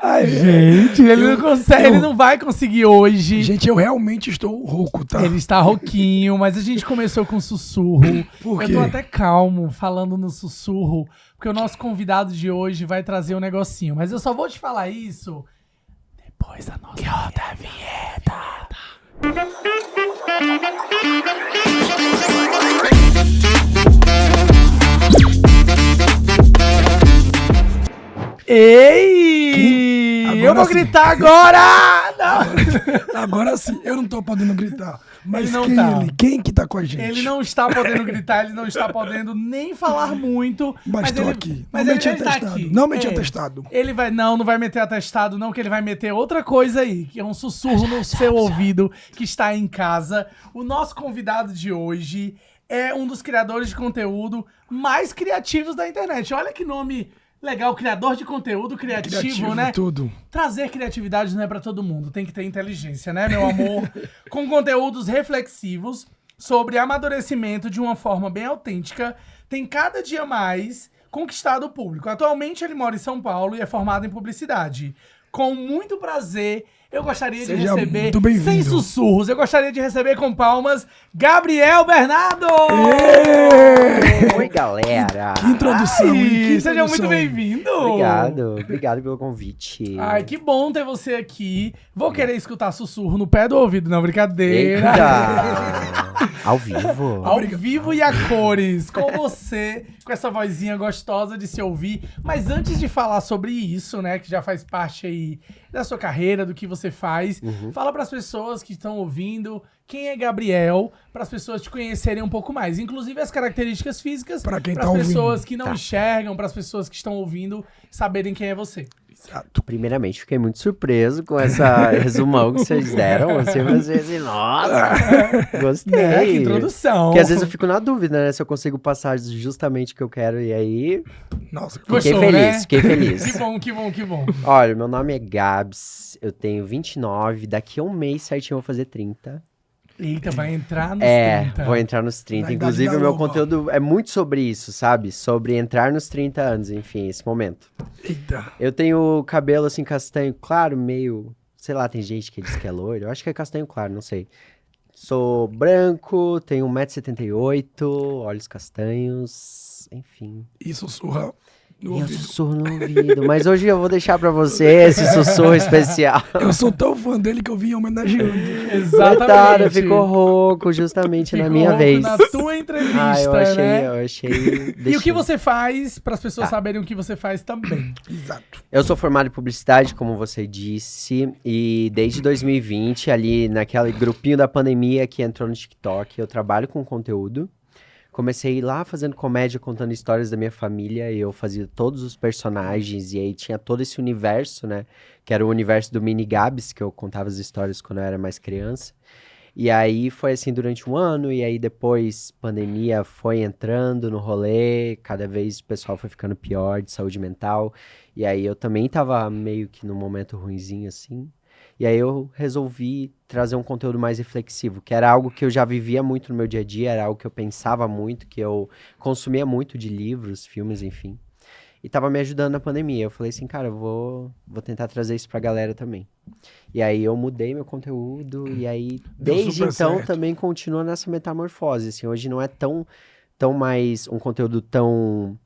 Ai, Gente, ele não consegue, ele não vai conseguir hoje. gente, eu realmente estou rouco, tá? Ele está rouquinho, mas a gente começou com sussurro. Por quê? Eu tô até calmo falando no sussurro, porque o nosso convidado de hoje vai trazer um negocinho. Mas eu só vou te falar isso depois da nossa vinheta. Ei! Agora Eu vou sim. gritar agora! Não. Agora sim, eu não tô podendo gritar. Mas Ele não quem tá. ele? Quem que tá com a gente? Ele não está podendo gritar, ele não está podendo nem falar muito. Mas tô ele, aqui. Mas Não ele, meti ele tá atestado. aqui. Não meti atestado. Ele vai, não vai meter atestado, não, que ele vai meter outra coisa aí, que é um sussurro no seu ouvido que está em casa. O nosso convidado de hoje é um dos criadores de conteúdo mais criativos da internet. Olha que nome legal, criador de conteúdo criativo, né? Tudo. Trazer criatividade não é pra todo mundo, tem que ter inteligência, né, meu amor? Com conteúdos reflexivos sobre amadurecimento de uma forma bem autêntica, tem cada dia mais conquistado o público. Atualmente ele mora em São Paulo e é formado em publicidade. Com muito prazer, eu gostaria de Seja receber, muito bem-vindo. sem sussurros, eu gostaria de receber com palmas, Gabriel Bernardo! Oi, galera! Que introdução, hein? Que Seja introdução. muito bem-vindo! Obrigado pelo convite. Ai, que bom ter você aqui. Vou querer escutar sussurro no pé do ouvido, não, brincadeira. Eita! Ao vivo? Ao vivo e a cores, com você, com essa vozinha gostosa de se ouvir. Mas antes de falar sobre isso, né, que já faz parte aí da sua carreira, do que você faz, fala para as pessoas que estão ouvindo quem é Gabriel, para as pessoas te conhecerem um pouco mais. Inclusive as características físicas, Pra quem para tá as ouvindo. pessoas que não Tá. enxergam, para as pessoas que estão ouvindo, saberem quem é você. Exato. Primeiramente, fiquei muito surpreso com essa resumão que vocês deram. Assim, nossa, gostei. É, que introdução. Porque às vezes eu fico na dúvida, né? Se eu consigo passar justamente o que eu quero. E aí, Nossa, fiquei Gostou, feliz, né? fiquei feliz. Que bom, que bom, que bom. Olha, meu nome é Gabs, eu tenho 29, daqui a um mês certinho eu vou fazer 30. Eita, vai entrar nos É, 30. vou entrar nos 30. Na idade Inclusive, da o meu loba. conteúdo é muito sobre isso, sabe? Sobre entrar nos 30 anos, enfim, esse momento. eita. Eu tenho cabelo, assim, castanho claro, meio... Sei lá, tem gente que diz que é loiro. Eu acho que é castanho claro, não sei. Sou branco, tenho 1,78 m, olhos castanhos, enfim. E sussurra no E eu ouvido. sussurro no ouvido. Mas hoje eu vou deixar pra você esse sussurro especial. Eu sou tão fã dele que eu vim homenageando. Exatamente. Coitado, ficou rouco justamente na Ficou minha rouco vez. na tua entrevista, Ah, eu achei, né? eu achei... E o que deixei. você faz, para as pessoas Tá. saberem o que você faz também. Exato. Eu sou formado em publicidade, como você disse, e desde 2020, ali naquele grupinho da pandemia que entrou no TikTok, eu trabalho com conteúdo. Comecei lá fazendo comédia, contando histórias da minha família, e eu fazia todos os personagens, e aí tinha todo esse universo, né? Que era o universo do Mini Gabs, que eu contava as histórias quando eu era mais criança. E aí foi assim durante um ano, e aí depois pandemia foi entrando no rolê, cada vez o pessoal foi ficando pior de saúde mental, e aí eu também tava meio que num momento ruinzinho assim, e aí eu resolvi trazer um conteúdo mais reflexivo, que era algo que eu já vivia muito no meu dia a dia, era algo que eu pensava muito, que eu consumia muito de livros, filmes, enfim, e tava me ajudando na pandemia. Eu falei assim, cara, eu vou tentar trazer isso pra galera também. E aí eu mudei meu conteúdo, e aí Deu desde super então certo. também continua nessa metamorfose, assim, hoje não é tão mais um conteúdo tão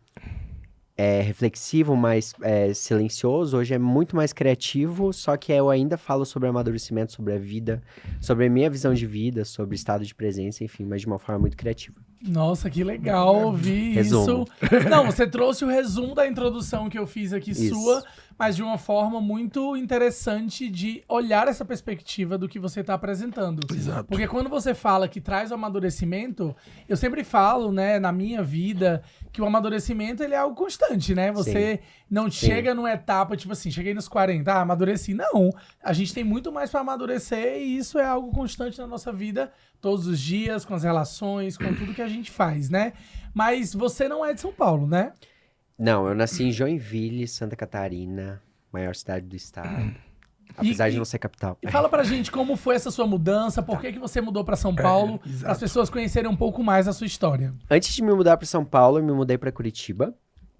reflexivo, mais silencioso, hoje é muito mais criativo, só que eu ainda falo sobre amadurecimento, sobre a vida, sobre a minha visão de vida, sobre estado de presença, enfim, mas de uma forma muito criativa. Nossa, que legal ouvir Resumo. isso. Não, você trouxe o resumo da introdução que eu fiz aqui Isso. sua, mas de uma forma muito interessante de olhar essa perspectiva do que você está apresentando. Exato. Porque quando você fala que traz o amadurecimento, eu sempre falo, né, na minha vida, que o amadurecimento ele é algo constante, né? Você não chega numa etapa, tipo assim, cheguei nos 40, amadureci. Não, a gente tem muito mais para amadurecer e isso é algo constante na nossa vida, todos os dias, com as relações, com tudo que a gente faz, né? Mas você não é de São Paulo, né? Não, eu nasci em Joinville, Santa Catarina, maior cidade do estado, apesar de não ser capital. E fala pra gente como foi essa sua mudança, por que você mudou pra São Paulo, para exato. as pessoas conhecerem um pouco mais a sua história. Antes de me mudar para São Paulo, eu me mudei para Curitiba.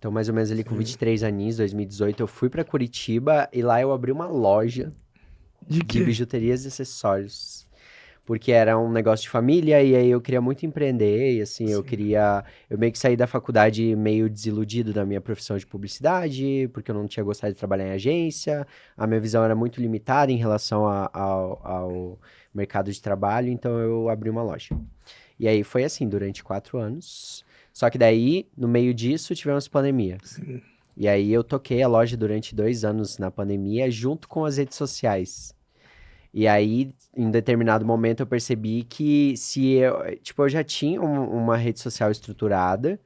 Então, mais ou menos ali com 23 aninhos, 2018, eu fui pra Curitiba e lá eu abri uma loja De de quê? bijuterias e acessórios. Porque era um negócio de família e aí eu queria muito empreender e assim, eu meio que saí da faculdade meio desiludido da minha profissão de publicidade, porque eu não tinha gostado de trabalhar em agência, a minha visão era muito limitada em relação ao mercado de trabalho, então eu abri uma loja. E aí foi assim, durante 4 anos. Só que daí, no meio disso, tivemos pandemia. Sim. E aí eu toquei a loja durante 2 anos na pandemia, junto com as redes sociais. E aí, em determinado momento, eu percebi que eu já tinha uma rede social estruturada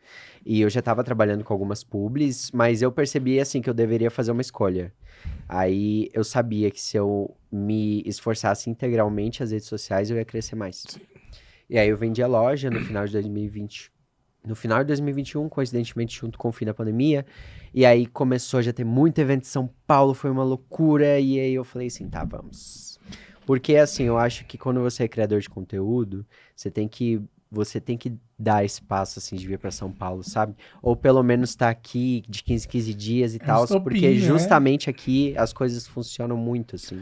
e eu já estava trabalhando com algumas publis, mas eu percebi, assim, que eu deveria fazer uma escolha. Aí, eu sabia que se eu me esforçasse integralmente as redes sociais, eu ia crescer mais. E aí, eu vendi a loja no final de 2020. No final de 2021, coincidentemente, junto com o fim da pandemia. E aí, começou a já ter muito evento em São Paulo, foi uma loucura. E aí, eu falei assim, tá, vamos. Porque, assim, eu acho que quando você é criador de conteúdo, você tem que dar esse passo, assim, de vir pra São Paulo, sabe? Ou pelo menos estar aqui de 15 em 15 dias e tal, estopim, porque né? justamente aqui as coisas funcionam muito, assim.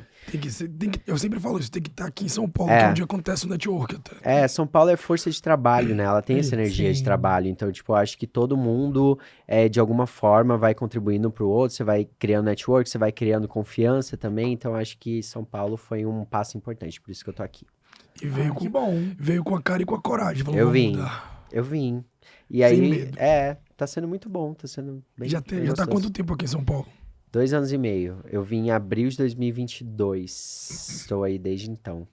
Eu sempre falo isso, tem que estar aqui em São Paulo, É. que é onde acontece o network até. É, São Paulo é força de trabalho, né? Ela tem essa energia de Sim. trabalho. Então, tipo, eu acho que todo mundo, de alguma forma, vai contribuindo um pro outro. Você vai criando network, você vai criando confiança também. Então, eu acho que São Paulo foi um passo importante. Por isso que eu tô aqui. E veio, Que bom. veio com a cara e com a coragem. Falou, Eu vamos vim. mudar. Eu vim. E Sem aí, medo. tá sendo muito bom. Tá sendo bem Já tá há gostoso. quanto tempo aqui em São Paulo? 2 anos e meio. Eu vim em abril de 2022. Estou aí desde então.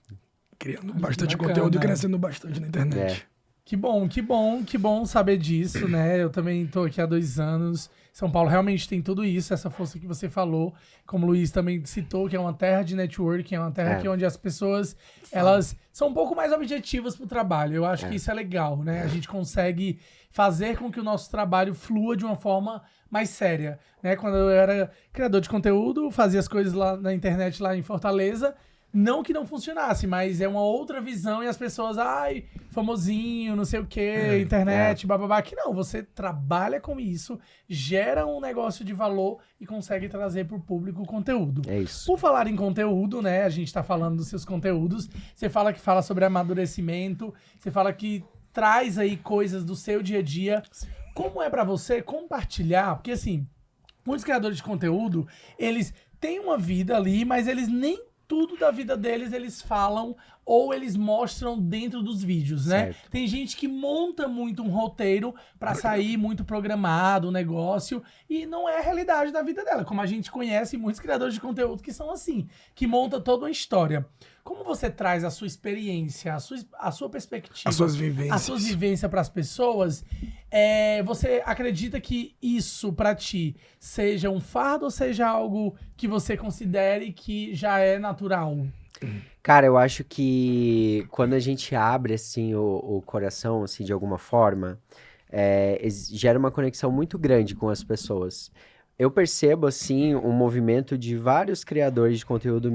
Criando bastante bacana. conteúdo e crescendo bastante na internet. Que bom, que bom, que bom saber disso, né? Eu também tô aqui há 2 anos. São Paulo realmente tem tudo isso, essa força que você falou. Como o Luiz também citou, que é uma terra de networking, é uma terra que onde as pessoas, elas são um pouco mais objetivas pro trabalho. Eu acho que isso é legal, né? A gente consegue fazer com que o nosso trabalho flua de uma forma mais séria, né? Quando eu era criador de conteúdo, fazia as coisas lá na internet, lá em Fortaleza, não que não funcionasse, mas é uma outra visão e as pessoas, ai, famosinho, não sei o quê, internet, bababá. Que não, você trabalha com isso, gera um negócio de valor e consegue trazer pro público o conteúdo. É isso. Por falar em conteúdo, né, a gente tá falando dos seus conteúdos, você fala sobre amadurecimento, você fala que traz aí coisas do seu dia a dia. Como é pra você compartilhar? Porque, assim, muitos criadores de conteúdo, eles têm uma vida ali, mas eles nem tudo da vida deles eles falam ou eles mostram dentro dos vídeos, né? Certo. Tem gente que monta muito um roteiro pra sair muito programado, o negócio, e não é a realidade da vida dela. Como a gente conhece muitos criadores de conteúdo que são assim, que monta toda uma história. Como você traz a sua experiência, a sua perspectiva, As suas vivências. a sua vivência para as pessoas, você acredita que isso pra ti seja um fardo ou seja algo que você considere que já é natural? Cara, eu acho que quando a gente abre, assim, o coração, assim, de alguma forma, gera uma conexão muito grande com as pessoas. Eu percebo, assim, um movimento de vários criadores de conteúdo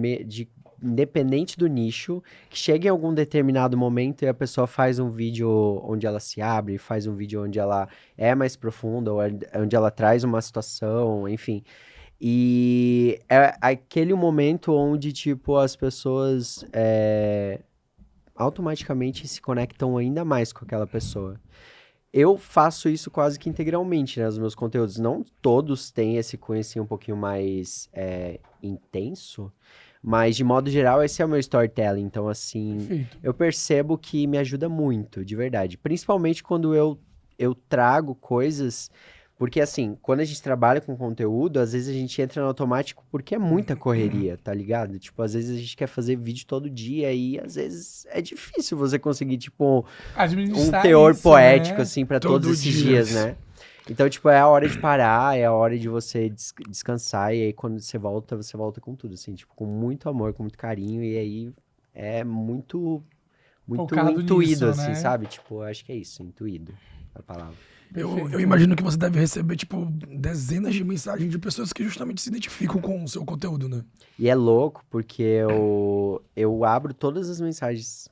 independente do nicho, que chega em algum determinado momento e a pessoa faz um vídeo onde ela se abre, faz um vídeo onde ela é mais profunda, ou onde ela traz uma situação, enfim. E é aquele momento onde, tipo, as pessoas automaticamente se conectam ainda mais com aquela pessoa. Eu faço isso quase que integralmente, né, nos meus conteúdos. Não todos têm esse cunho, assim, um pouquinho mais intenso, mas, de modo geral, esse é o meu storytelling. Então, assim, Perfeito. eu percebo que me ajuda muito, de verdade. Principalmente quando eu trago coisas... Porque, assim, quando a gente trabalha com conteúdo, às vezes a gente entra no automático porque é muita correria, tá ligado? Tipo, às vezes a gente quer fazer vídeo todo dia e, às vezes, é difícil você conseguir, tipo, um Administrar teor isso, poético, né? assim, pra Todo todos esses dia. dias, né? Então, tipo, é a hora de parar, é a hora de você descansar, e aí quando você volta com tudo, assim, tipo, com muito amor, com muito carinho, e aí é muito Focado intuído, nisso, assim, né? sabe? Tipo, eu acho que é isso, intuído, a palavra. Perfeito. Eu imagino que você deve receber, tipo, dezenas de mensagens de pessoas que justamente se identificam com o seu conteúdo, né? E é louco, porque eu abro todas as mensagens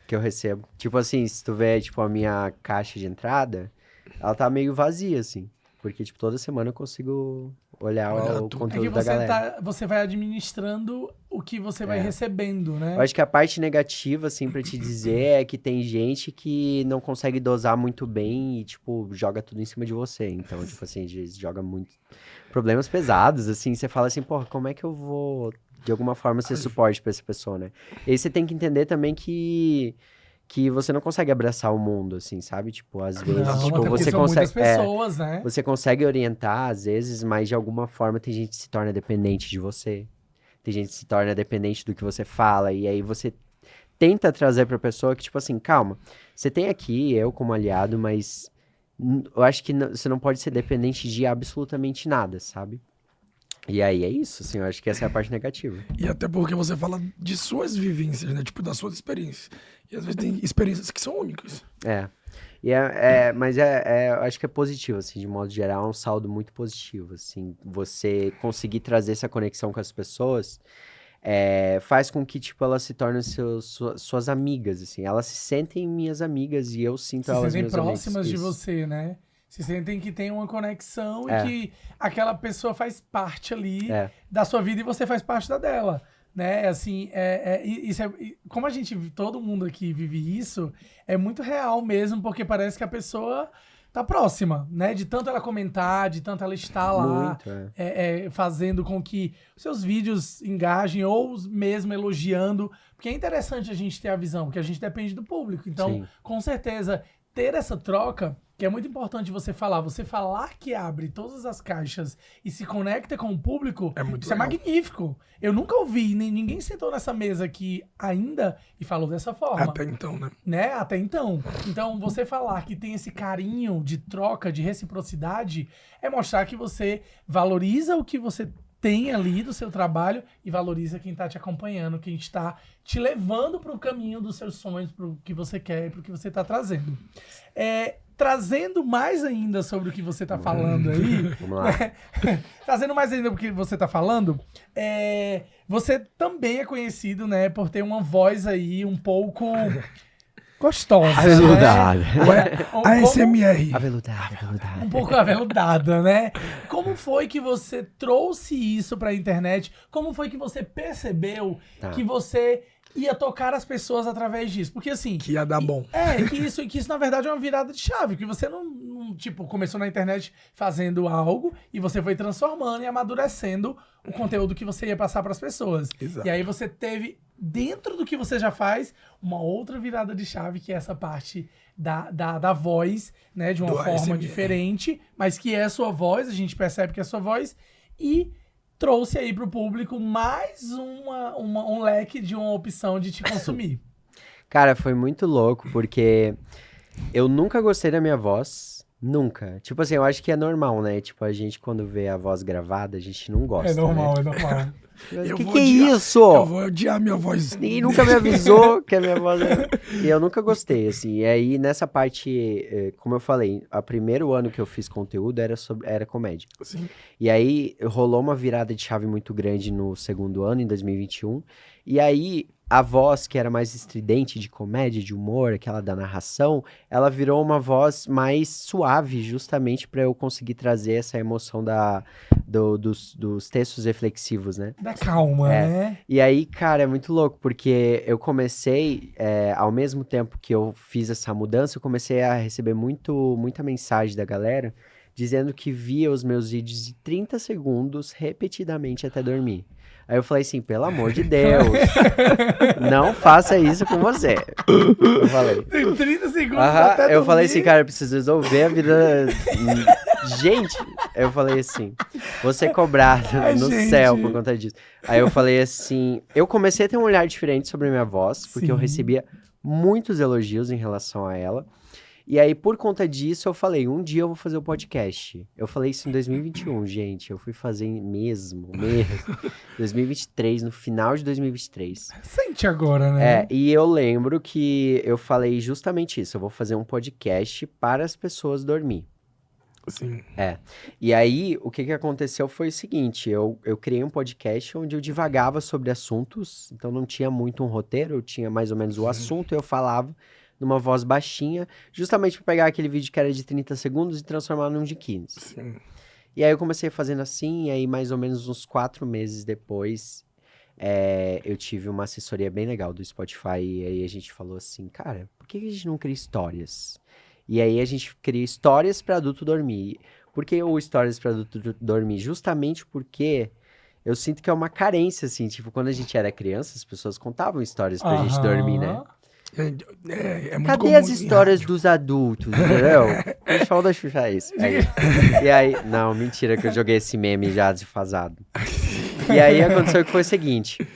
que eu recebo. Tipo assim, se tu vê, tipo, a minha caixa de entrada, ela tá meio vazia, assim. Porque, tipo, toda semana eu consigo olhar Olhar o tudo. É conteúdo que da galera. você vai administrando o que você vai recebendo, né? Eu acho que a parte negativa, assim, pra te dizer, é que tem gente que não consegue dosar muito bem e, tipo, joga tudo em cima de você. Então, tipo assim, joga muito problemas pesados, assim, você fala assim, porra, como é que eu vou, de alguma forma, ser suporte pra essa pessoa, né? E aí você tem que entender também que você não consegue abraçar o mundo, assim, sabe? Tipo, às vezes, Não, tipo, até porque você são consegue... muitas pessoas, né? Você consegue orientar, às vezes, mas de alguma forma tem gente que se torna dependente de você. Tem gente que se torna dependente do que você fala, e aí você tenta trazer pra pessoa que, tipo assim, calma, você tem aqui eu como aliado, mas eu acho que você não pode ser dependente de absolutamente nada, sabe? E aí é isso, assim, eu acho que essa é a parte negativa. E até porque você fala de suas vivências, né? Tipo, das suas experiências. E às vezes tem experiências que são únicas. Mas eu acho que é positivo, assim, de modo geral, é um saldo muito positivo, assim, você conseguir trazer essa conexão com as pessoas, faz com que, tipo, elas se tornem suas amigas, assim, elas se sentem minhas amigas e eu sinto Se elas sentem meus amigos. próximas de Isso. você, né? Se sentem que tem uma conexão e É. que aquela pessoa faz parte ali É. da sua vida e você faz parte da dela, né? Assim, como a gente, todo mundo aqui vive isso, é muito real mesmo, porque parece que a pessoa tá próxima, né? De tanto ela comentar, de tanto ela estar lá, Muito, fazendo com que os seus vídeos engajem ou mesmo elogiando, porque é interessante a gente ter a visão, porque a gente depende do público. Então, Sim. com certeza, ter essa troca, que é muito importante você falar que abre todas as caixas e se conecta com o público, É muito isso legal. é magnífico. Eu nunca ouvi, nem ninguém sentou nessa mesa aqui ainda e falou dessa forma, Até então, né? né? Até então. Então, você falar que tem esse carinho de troca, de reciprocidade, é mostrar que você valoriza o que você tem ali do seu trabalho e valoriza quem tá te acompanhando, quem está te levando para o caminho dos seus sonhos, para o que você quer e para o que você tá trazendo. Trazendo mais ainda sobre o que você tá falando aí, Vamos lá. trazendo mais ainda o que você tá falando, você também é conhecido, né, por ter uma voz aí um pouco gostosa, Aveludada. né? ASMR. Aveludada. Um pouco aveludada, né? Como foi que você trouxe isso pra internet? Como foi que você percebeu que você ia tocar as pessoas através disso? Porque assim... Que ia dar bom. Que isso na verdade é uma virada de chave, que você não, tipo, começou na internet fazendo algo e você foi transformando e amadurecendo o conteúdo que você ia passar pras pessoas. Exato. E aí você teve, dentro do que você já faz, uma outra virada de chave, que é essa parte da voz, né? De uma Do forma ASMR. diferente, mas que é a sua voz, a gente percebe que é a sua voz, e trouxe aí pro público mais um leque de uma opção de te consumir. Cara, foi muito louco, porque eu nunca gostei da minha voz. Nunca. Tipo assim, eu acho que é normal, né? Tipo, a gente quando vê a voz gravada, a gente não gosta, É normal. né? Eu Que vou é odiar- isso? Eu vou odiar minha voz. Ninguém nunca me avisou que a minha voz era... E eu nunca gostei, assim. E aí, nessa parte, como eu falei, o primeiro ano que eu fiz conteúdo era comédia. Assim, E aí, rolou uma virada de chave muito grande no segundo ano, em 2021. E aí, a voz que era mais estridente de comédia, de humor, aquela da narração, ela virou uma voz mais suave, justamente para eu conseguir trazer essa emoção dos textos reflexivos, né? Da calma, né? E aí, cara, é muito louco, porque eu comecei, ao mesmo tempo que eu fiz essa mudança, eu comecei a receber muita mensagem da galera dizendo que via os meus vídeos de 30 segundos repetidamente até dormir. Aí eu falei assim, pelo amor de Deus, não faça isso com você. Eu falei. Tem 30 segundos Aham, até eu falei dormir. assim, cara, eu preciso resolver a vida. Gente, eu falei assim, vou ser cobrado Ai, no gente. céu por conta disso. Aí eu falei assim, eu comecei a ter um olhar diferente sobre a minha voz, porque eu Sim. recebia muitos elogios em relação a ela. E aí, por conta disso, eu falei, um dia eu vou fazer o podcast. Eu falei isso em 2021, gente. Eu fui fazer mesmo. 2023, no final de 2023. Sente agora, né? E eu lembro que eu falei justamente isso. Eu vou fazer um podcast para as pessoas dormir. assim. E aí, o que aconteceu foi o seguinte. Eu criei um podcast onde eu divagava sobre assuntos. Então, não tinha muito um roteiro. Eu tinha mais ou menos o assunto e eu falava numa voz baixinha, justamente pra pegar aquele vídeo que era de 30 segundos e transformar num de 15. Sim. E aí eu comecei fazendo assim, e aí mais ou menos uns 4 meses depois, eu tive uma assessoria bem legal do Spotify, e aí a gente falou assim, cara, por que a gente não cria histórias? E aí a gente cria histórias pra adulto dormir. Por que o histórias pra adulto dormir? Justamente porque eu sinto que é uma carência, assim, tipo, quando a gente era criança, as pessoas contavam histórias pra gente dormir, né? É muito Cadê comum as em histórias rádio. dos adultos, entendeu? O show da Xuxa é isso. E aí, não, mentira que eu joguei esse meme já desfasado. E aí aconteceu que foi o seguinte,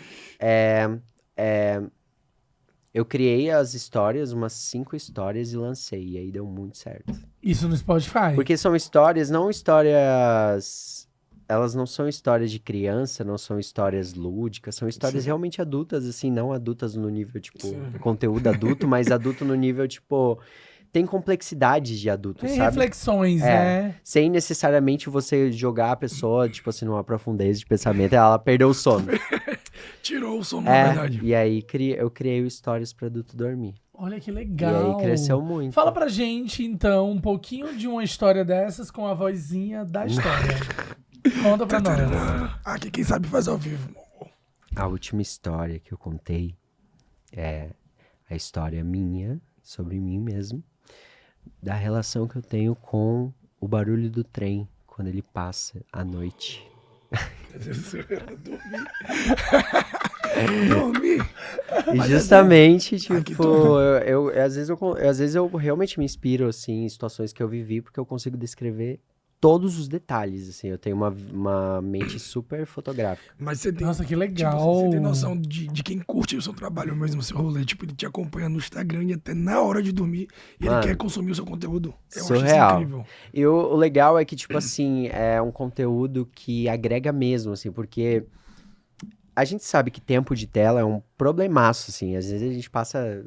eu criei as histórias, umas 5 histórias e lancei, e aí deu muito certo. Isso no Spotify. Porque são histórias, não histórias... Elas não são histórias de criança, não são histórias lúdicas, são histórias realmente adultas, assim, não adultas no nível, tipo, conteúdo adulto, mas adulto no nível, tipo, tem complexidades de adulto, Tem sabe? reflexões, né? Sem necessariamente você jogar a pessoa, tipo assim, numa profundeza de pensamento, ela perdeu o sono. Tirou o sono, na verdade. E aí eu criei o Stories pra adulto dormir. Olha que E legal. aí cresceu muito. Fala pra gente, então, um pouquinho de uma história dessas com a vozinha da história. Conta pra nós. Aqui quem sabe faz ao vivo. A última história que eu contei é a história minha, sobre mim mesmo, da relação que eu tenho com o barulho do trem quando ele passa à noite. Dormi. E justamente, tipo, tô. às vezes eu realmente me inspiro, assim, em situações que eu vivi, porque eu consigo descrever todos os detalhes, assim, eu tenho uma mente super fotográfica. Mas você tem, Nossa, que tipo, legal. você tem noção de quem curte o seu trabalho mesmo, o seu rolê. Tipo, ele te acompanha no Instagram e até na hora de dormir, e ele Mano, quer consumir o seu conteúdo. Eu acho surreal. isso incrível. E o legal é que, tipo assim, é um conteúdo que agrega mesmo, assim, porque a gente sabe que tempo de tela é um problemaço, assim, às vezes a gente passa,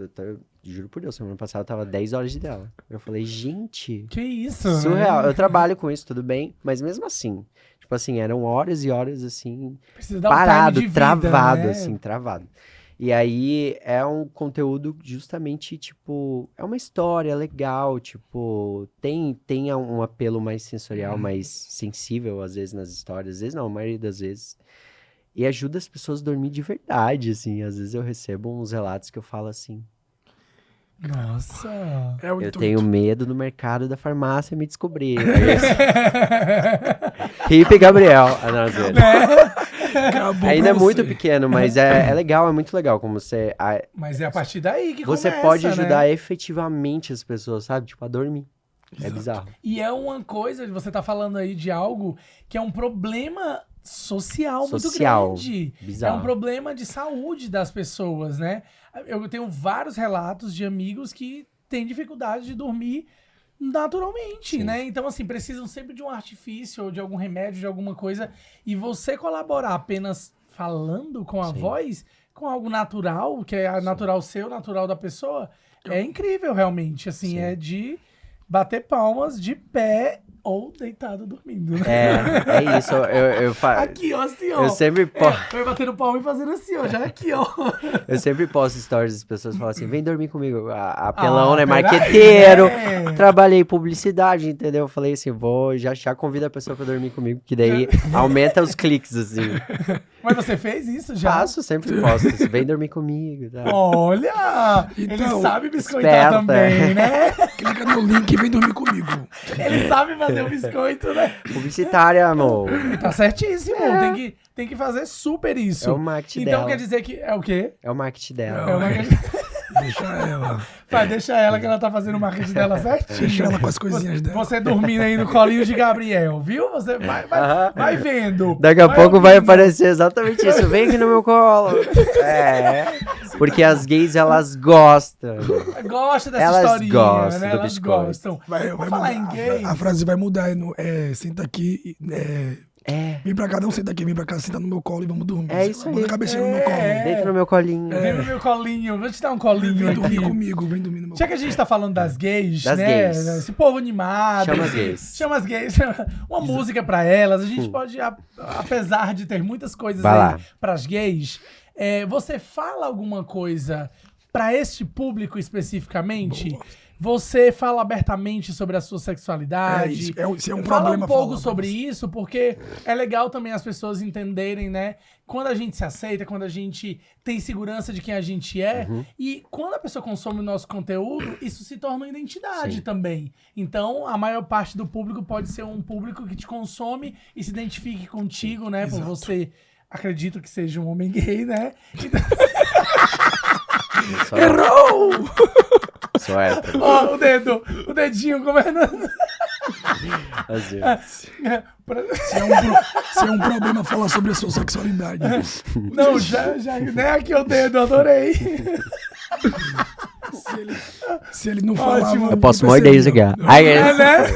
juro por Deus, semana passada eu tava 10 horas de tela. Eu falei, gente, Que isso, surreal. né? Eu trabalho com isso, tudo bem, mas mesmo assim, tipo assim, eram horas e horas, assim, Precisa dar parado, um time de vida, travado, né? assim, travado. E aí é um conteúdo justamente, tipo, é uma história legal, tipo, tem um apelo mais sensorial, mais sensível, às vezes, nas histórias, às vezes não, a maioria das vezes. E ajuda as pessoas a dormir de verdade, assim. Às vezes eu recebo uns relatos que eu falo assim, Nossa. É o eu intuito. tenho medo no mercado da farmácia me descobrir. Hip Gabriel. Ah, não, zoeira. Acabou Ainda é pra muito você. pequeno, mas é legal, é muito legal como Mas é a partir daí que você começa, pode ajudar né? efetivamente as pessoas, sabe? Tipo, a dormir. É bizarro. E é uma coisa, você tá falando aí de algo que é um problema social muito grande. Bizarro. É um problema de saúde das pessoas, né? Eu tenho vários relatos de amigos que têm dificuldade de dormir naturalmente, Sim. né? Então, assim, precisam sempre de um artifício ou de algum remédio, de alguma coisa. E você colaborar apenas falando com a Sim. voz, com algo natural, que é natural seu, natural da pessoa, é incrível realmente. Assim, Sim. é de bater palmas de pé ou deitado dormindo. Né? É isso. Eu Aqui, ó, assim, ó. Eu sempre Foi batendo palma e fazendo assim, ó. Já aqui, ó. Eu sempre posto stories das pessoas falam assim, vem dormir comigo. A Pelão, né, peraí, marqueteiro, né? trabalhei em publicidade, entendeu? Eu falei assim, já convido a pessoa pra dormir comigo, que daí aumenta os cliques, assim. Mas você fez isso já? Faço, sempre posto, assim, vem dormir comigo. Tá? Olha! Ele Então, sabe biscoitar esperta. também, né? Clica no link e vem dormir comigo. Ele sabe fazer o biscoito, né? Publicitária, amor. Tá certíssimo. Tem que fazer super isso. É o marketing Então dela. quer dizer que... É o quê? É o marketing dela. É uma... Deixa ela. Vai, deixa ela que ela tá fazendo o marketing dela certinho. Deixa ela com as coisinhas dela. Você dormindo aí no colinho de Gabriel, viu? Você vai vendo. Daqui a pouco vai ouvindo. aparecer exatamente isso. Vem aqui no meu colo. Porque as gays, elas gostam. Gosta dessa Elas historinha, gostam né? do Elas biscoito. gostam. Vai Vou falar em mudar. gays. A frase vai mudar. Senta aqui. Vem pra cá, não senta aqui. Vem pra cá, senta no meu colo e vamos dormir. É isso Bota aí. a cabecinha no meu colo. Deita no meu colinho. Vem no meu colinho. Vou te dar um colinho Vem dormir aqui. comigo. Vem dormir no meu Já que a gente tá falando das gays, Das né? gays. Esse povo animado. Chama as gays. Chama as gays. Uma música pra elas. A gente pode, apesar de ter muitas coisas Vai aí lá. pras gays, você fala alguma coisa pra este público especificamente? Boa. Você fala abertamente sobre a sua sexualidade. Isso é um Fala problema. um pouco falar sobre pra você. isso, porque é legal também as pessoas entenderem, né? Quando a gente se aceita, quando a gente tem segurança de quem a gente é. E quando a pessoa consome o nosso conteúdo, isso se torna uma identidade Sim. também. Então, a maior parte do público pode ser um público que te consome e se identifique contigo, né? Por Exato. você, acredito que seja um homem gay, né? Então, Sou, Errou! sou hétero. ó, o dedinho governando. Assim. Se é um problema falar sobre a sua sexualidade. Não, já, né? Aqui o dedo, adorei. Se ele não falava... Ótimo. Eu posso não morder isso percebia. aqui, ó. Ai, É, né?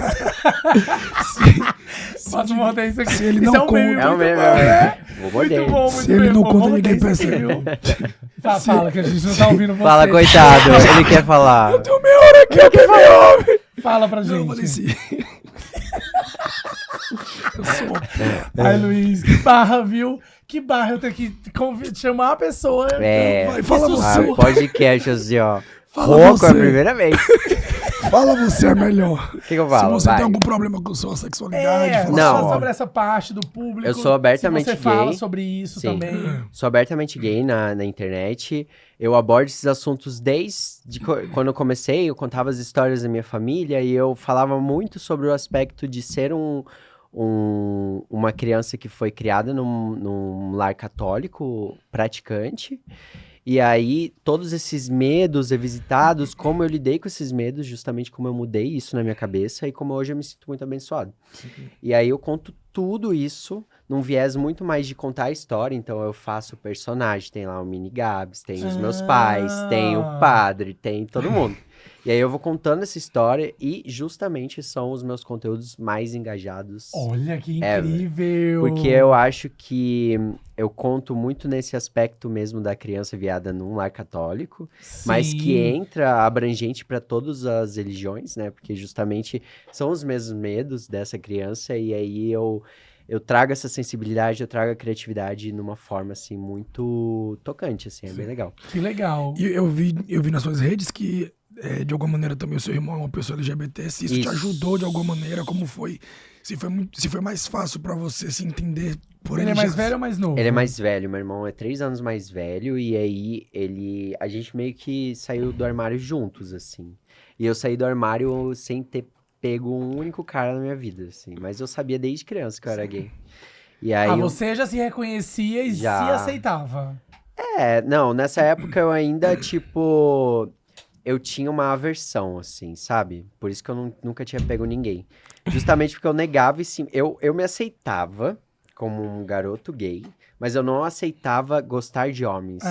Se, Posso morder isso aqui. se ele Isso não é um meme conta- É um muito meme, bom, né? Vou morder. Muito bom, muito Se ele bem. não Vou conta, morder ninguém isso aqui, percebe. viu? Fala, que a gente não tá ouvindo você. Fala, coitado. Ele quer falar. Eu tenho meia hora aqui, eu quero ver homem. Fala pra Não, eu falei gente. assim. Eu sou... Ai, Luiz, que barra, viu? Que barra eu ter que chamar a pessoa. É. Vai, fala Isso você. Ah, podcast assim, ó. Fala Rouco você. é a primeira vez. Fala você é melhor. O que eu Se falo? você Vai. tem algum problema com sua sexualidade, É, fala Não. fala só. sobre essa parte do público. Eu sou abertamente se você fala gay. sobre isso Sim. também. Sou abertamente gay na internet. Eu abordo esses assuntos desde quando eu comecei. Eu contava as histórias da minha família e eu falava muito sobre o aspecto de ser uma criança que foi criada num lar católico praticante. E aí, todos esses medos revisitados, como eu lidei com esses medos, justamente como eu mudei isso na minha cabeça e como hoje eu me sinto muito abençoado. E aí eu conto tudo isso num viés muito mais de contar a história. Então eu faço personagem, tem lá o Mini Gabs, tem os meus pais, tem o padre, tem todo mundo. E aí eu vou contando essa história e justamente são os meus conteúdos mais engajados. Olha que Ever. incrível. Porque eu acho que eu conto muito nesse aspecto mesmo da criança viada num lar católico, mas que entra abrangente para todas as religiões, né? Porque justamente são os mesmos medos dessa criança e aí eu trago essa sensibilidade, eu trago a criatividade numa forma, assim, muito tocante, assim, é bem legal. Que legal. E eu vi nas suas redes que, de alguma maneira, também o seu irmão é uma pessoa LGBT. Se isso te Isso. ajudou de alguma maneira, como foi? Se foi mais fácil pra você se entender por Ele ele é mais já- velho ou mais novo? Ele é mais velho, meu irmão é 3 anos mais velho, e aí a gente meio que saiu do armário juntos, assim. E eu saí do armário sem ter pego um único cara na minha vida, assim. Mas eu sabia desde criança que eu era gay. E aí Você já se reconhecia e Já. se aceitava. não, nessa época eu ainda, tipo, eu tinha uma aversão, assim, sabe? Por isso que eu nunca tinha pego ninguém. Justamente porque eu negava, assim, eu me aceitava como um garoto gay, mas eu não aceitava gostar de homens.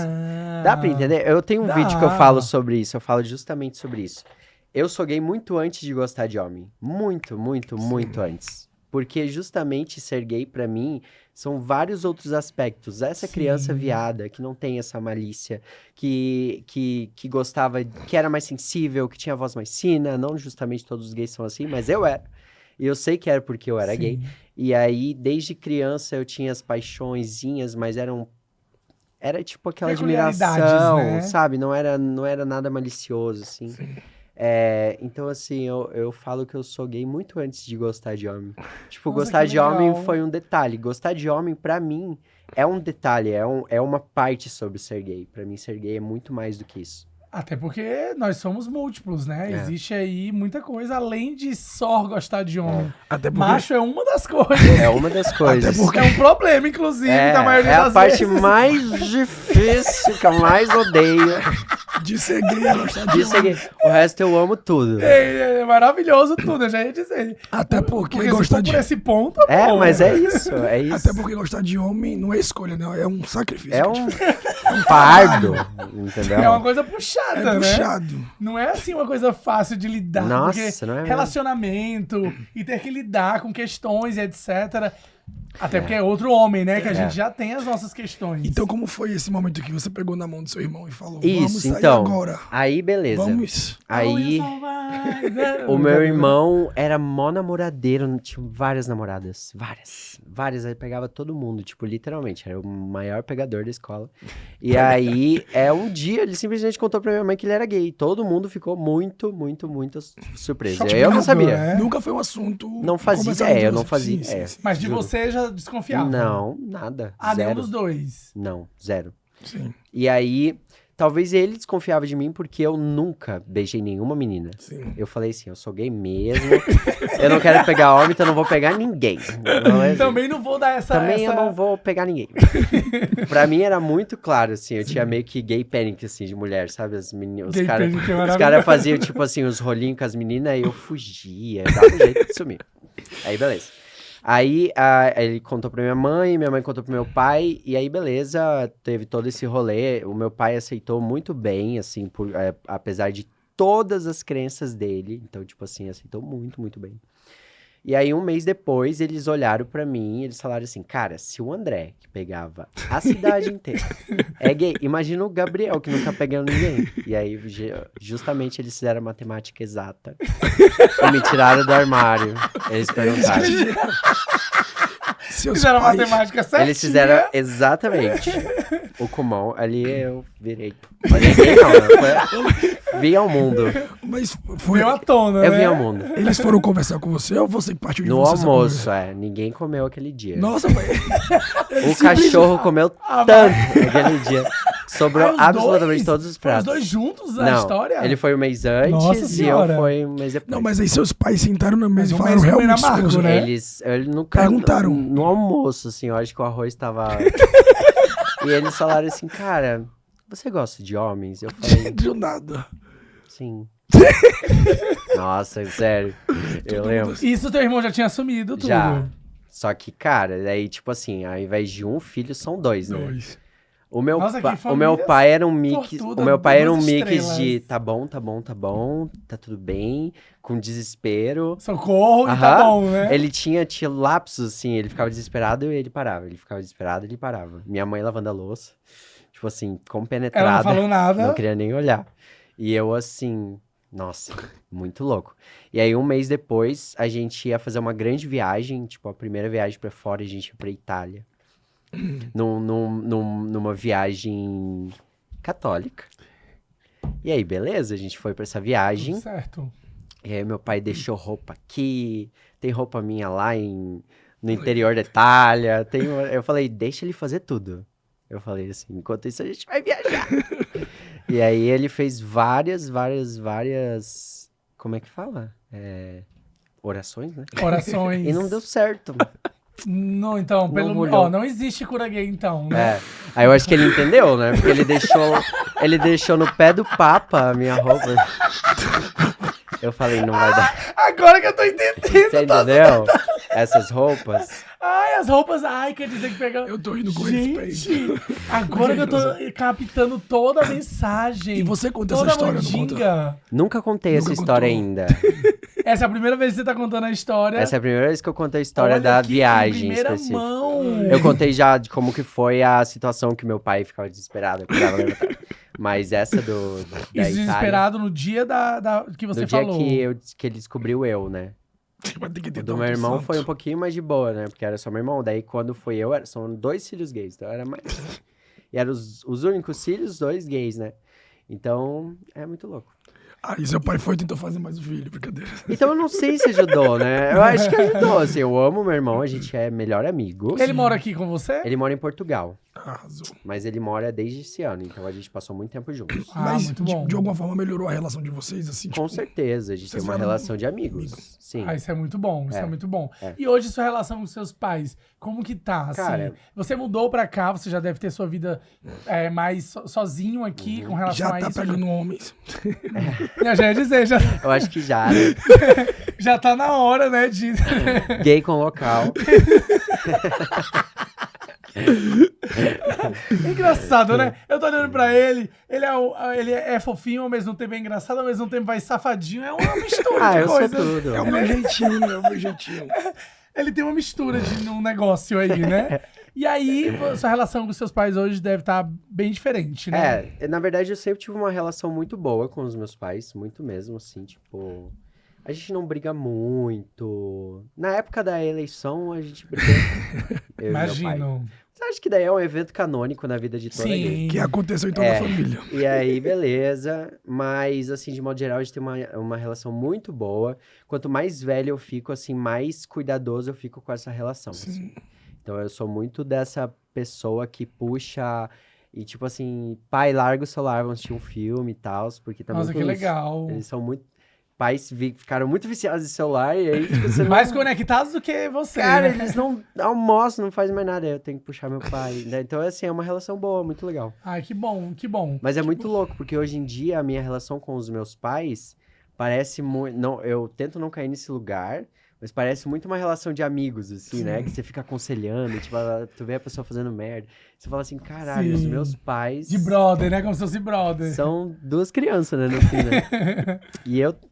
Dá pra entender? Eu tenho um Dá. vídeo que eu falo sobre isso, eu falo justamente sobre isso. Eu sou gay muito antes de gostar de homem. Muito, muito, muito antes. Porque justamente ser gay pra mim são vários outros aspectos. Essa criança Sim. viada que não tem essa malícia, que gostava, que era mais sensível, que tinha voz mais fina, não justamente todos os gays são assim, mas eu era. E eu sei que era porque eu era Sim. gay. E aí, desde criança, eu tinha as paixõezinhas, mas era tipo aquela Peculiaridades, admiração, né? sabe? Não era nada malicioso, assim. Então, assim, eu falo que eu sou gay muito antes de gostar de homem. Tipo, Nossa, gostar que de homem legal. foi um detalhe. Gostar de homem, pra mim, é um detalhe, é uma parte sobre ser gay. Pra mim, ser gay é muito mais do que isso. Até porque nós somos múltiplos, né? É. Existe aí muita coisa além de só gostar de homem. Até porque, Macho é uma das coisas. É uma das coisas. porque- É um problema, inclusive, da maioria é das a parte vezes. mais difícil, que eu mais odeio de ser gay é gostar de de ser homem. gay. O resto eu amo tudo. É maravilhoso tudo, eu já ia dizer. Até porque Porque se gostar for de... por esse ponto, É, bom, mas né? é isso. Até porque gostar de homem não é escolha, né? É um sacrifício. É um fardo, entendeu? É uma coisa puxada, É né? puxado. Não é assim uma coisa fácil de lidar. Nossa, porque não é mesmo? relacionamento e ter que lidar com questões e etc. Até porque é outro homem, né? Que a gente já tem as nossas questões. Então, como foi esse momento que você pegou na mão do seu irmão e falou, Isso, vamos sair então. Agora. Aí, beleza. Vamos. Aí, o meu irmão era mó namoradeiro, tinha várias namoradas. Várias. Aí pegava todo mundo, tipo, literalmente. Era o maior pegador da escola. E aí, um dia, ele simplesmente contou pra minha mãe que ele era gay. Todo mundo ficou muito surpreso. Chocado, Eu não sabia. né? Nunca foi um assunto... Não fazia conversado ideia, eu entre não vocês. fazia Sim, ideia. sim, sim. Mas de Juro. você já desconfiava? Não, nada. Ah, nenhum Zero. dos dois. Não, zero. Sim, E aí, talvez ele desconfiava de mim porque eu nunca beijei nenhuma menina. sim. Eu falei assim, eu sou gay mesmo, eu não quero pegar homem, então eu não vou pegar ninguém. Não é assim. Também não vou dar essa... Também eu não vou pegar ninguém. Pra mim era muito claro, assim, eu tinha meio que gay panic, assim, de mulher, sabe? Os meninos, Gay panic é os maravilhoso. caras faziam, tipo assim, os rolinhos com as meninas, e eu fugia, dava um jeito de sumir. Aí, beleza. Aí, ele contou pra minha mãe contou pro meu pai, e aí, beleza, teve todo esse rolê. O meu pai aceitou muito bem, assim, apesar de todas as crenças dele. Então, tipo assim, aceitou muito bem. E aí, um mês depois, eles olharam pra mim e eles falaram assim, cara, se o André, que pegava a cidade inteira, é gay, imagina o Gabriel, que não tá pegando ninguém. E aí, justamente, eles fizeram a matemática exata e me tiraram do armário. Eles perguntaram. Seus Fizeram pais... matemática certinha. Eles fizeram exatamente o Kumon. Ali eu virei. Mas ninguém não, né? Vim ao mundo. Mas foi... Veio à tona, Eu né? vim ao mundo. Eles foram conversar com você ou você que partiu de No você? essa almoço, ninguém comeu aquele dia. conversa? Nossa, mas... O cachorro comeu tanto aquele dia. Sobrou Ah, os absolutamente dois? todos os Foram os pratos. dois juntos a Não, história? ele foi um mês antes Nossa e eu senhora. fui um mês depois. Não, mas aí seus pais sentaram na mesa e Mas falaram um mês comendo realmente isso com amargo, você. né? Eles nunca... Perguntaram. No almoço, assim, eu acho que o arroz tava... E eles falaram assim, cara, você gosta de homens? Eu falei, De nada. sim. Nossa, sério. Eu lembro. Isso teu irmão já tinha assumido tudo. Já. Só que, cara, daí, tipo assim, ao invés de um filho, são dois, né? Dois. O meu, Nossa, que o meu família pai era um mix. sortuda, O meu pai era um duas mix estrelas. de tá bom, tá tudo bem, com desespero. Socorro e tá Aham. bom, né? Ele tinha lapsos, assim, ele ficava desesperado e ele parava. Ele ficava desesperado e ele parava. Minha mãe lavando a louça, tipo assim, compenetrada. Ela não falou nada. Não queria nem olhar. E eu, assim, nossa, muito louco. E aí, um mês depois, a gente ia fazer uma grande viagem, tipo, a primeira viagem pra fora, a gente ia pra Itália. Numa viagem católica. E aí, beleza, a gente foi pra essa viagem. Certo. E aí, meu pai deixou roupa aqui, tem roupa minha lá no interior da Itália. Eu falei, deixa ele fazer tudo. Eu falei assim, enquanto isso a gente vai viajar. E aí ele fez várias, como é que fala? Orações, né? Orações. E não deu certo. Não, então, Não rolou. não existe cura gay, então, né? Aí eu acho que ele entendeu, né? Porque ele deixou no pé do Papa a minha roupa. Eu falei, não vai dar. Agora que eu tô entendendo. Você entendeu? Essas roupas. Ai, as roupas. Ai, quer dizer que pegou. Eu tô rindo com Gente, respeito. agora que eu tô captando toda a mensagem. E você conta toda essa história, não conta? mandinga. Nunca contei essa Nunca história contou. ainda. Essa é a primeira vez que você tá contando a história. Essa é a primeira vez que eu contei a história Olha da aqui, em viagem primeira específica. mão. Eu contei já de como que foi a situação que meu pai ficava desesperado. Eu precisava levantar. Mas essa da Isso Itália, desesperado no dia que você no dia falou. que ele descobriu eu, né? Vai ter que ter O do tanto meu irmão santo. foi um pouquinho mais de boa, né? Porque era só meu irmão. Daí quando foi eu, são 2 filhos gays. Então era mais... E eram os únicos filhos, 2 gays, né? Então, é muito louco. Aí seu pai foi e tentou fazer mais um filho, brincadeira. Então eu não sei se ajudou, né? Eu acho que ajudou, assim. Eu amo meu irmão, a gente é melhor amigo. Ele mora aqui com você? Ele mora em Portugal, Arrasou. mas ele mora desde esse ano. Então a gente passou muito tempo juntos. Ah, Mas muito de, bom. de alguma forma melhorou a relação de vocês, assim, Com tipo... certeza, a gente tem vocês uma eram relação de amigos. amigos. Sim. Ah, isso é muito bom, isso é, É. muito bom. É. E hoje sua relação com seus pais, como que tá? Assim, Cara- você mudou pra cá, você já deve ter sua vida mais sozinho aqui com relação Já a tá isso. pegando homens. Eu já ia dizer, Eu acho que já, né? já tá na hora, né, de... Gay com local. Engraçado, né? Eu tô olhando pra ele, ele é fofinho, ao mesmo tempo é engraçado, ao mesmo tempo vai safadinho, é uma mistura Ah, de eu sou coisas. tudo. É o meu jeitinho, é o meu jeitinho. Ele tem uma mistura de um negócio aí, né? E aí, sua relação com seus pais hoje deve estar bem diferente, né? Na verdade, eu sempre tive uma relação muito boa com os meus pais, muito mesmo, assim, tipo... A gente não briga muito. Na época da eleição, a gente briga. Eu e meu pai. Imagino. Você acha que daí é um evento canônico na vida de toda gay? Que aconteceu em toda a família. E aí, beleza. Mas, assim, de modo geral, a gente tem uma relação muito boa. Quanto mais velho eu fico, assim, mais cuidadoso eu fico com essa relação. Assim. Então, eu sou muito dessa pessoa que puxa... E, tipo assim, pai, larga o celular, vamos assistir um filme e tal. Porque também Nossa, que legal. Eles são muito... Pais ficaram muito viciados em celular e aí, tipo, você não... Mais conectados do que você, Cara, né? eles não almoçam, não fazem mais nada. Eu tenho que puxar meu pai, né? Então, assim, é uma relação boa, muito legal. Ai, que bom, que bom. Mas é muito louco, porque hoje em dia a minha relação com os meus pais parece muito... Não, eu tento não cair nesse lugar, mas parece muito uma relação de amigos, assim, né? Que você fica aconselhando, tipo, tu vê a pessoa fazendo merda. Você fala assim, caralho, os meus pais... De brother, né? Como se fosse brother. São duas crianças, né? No fim, né?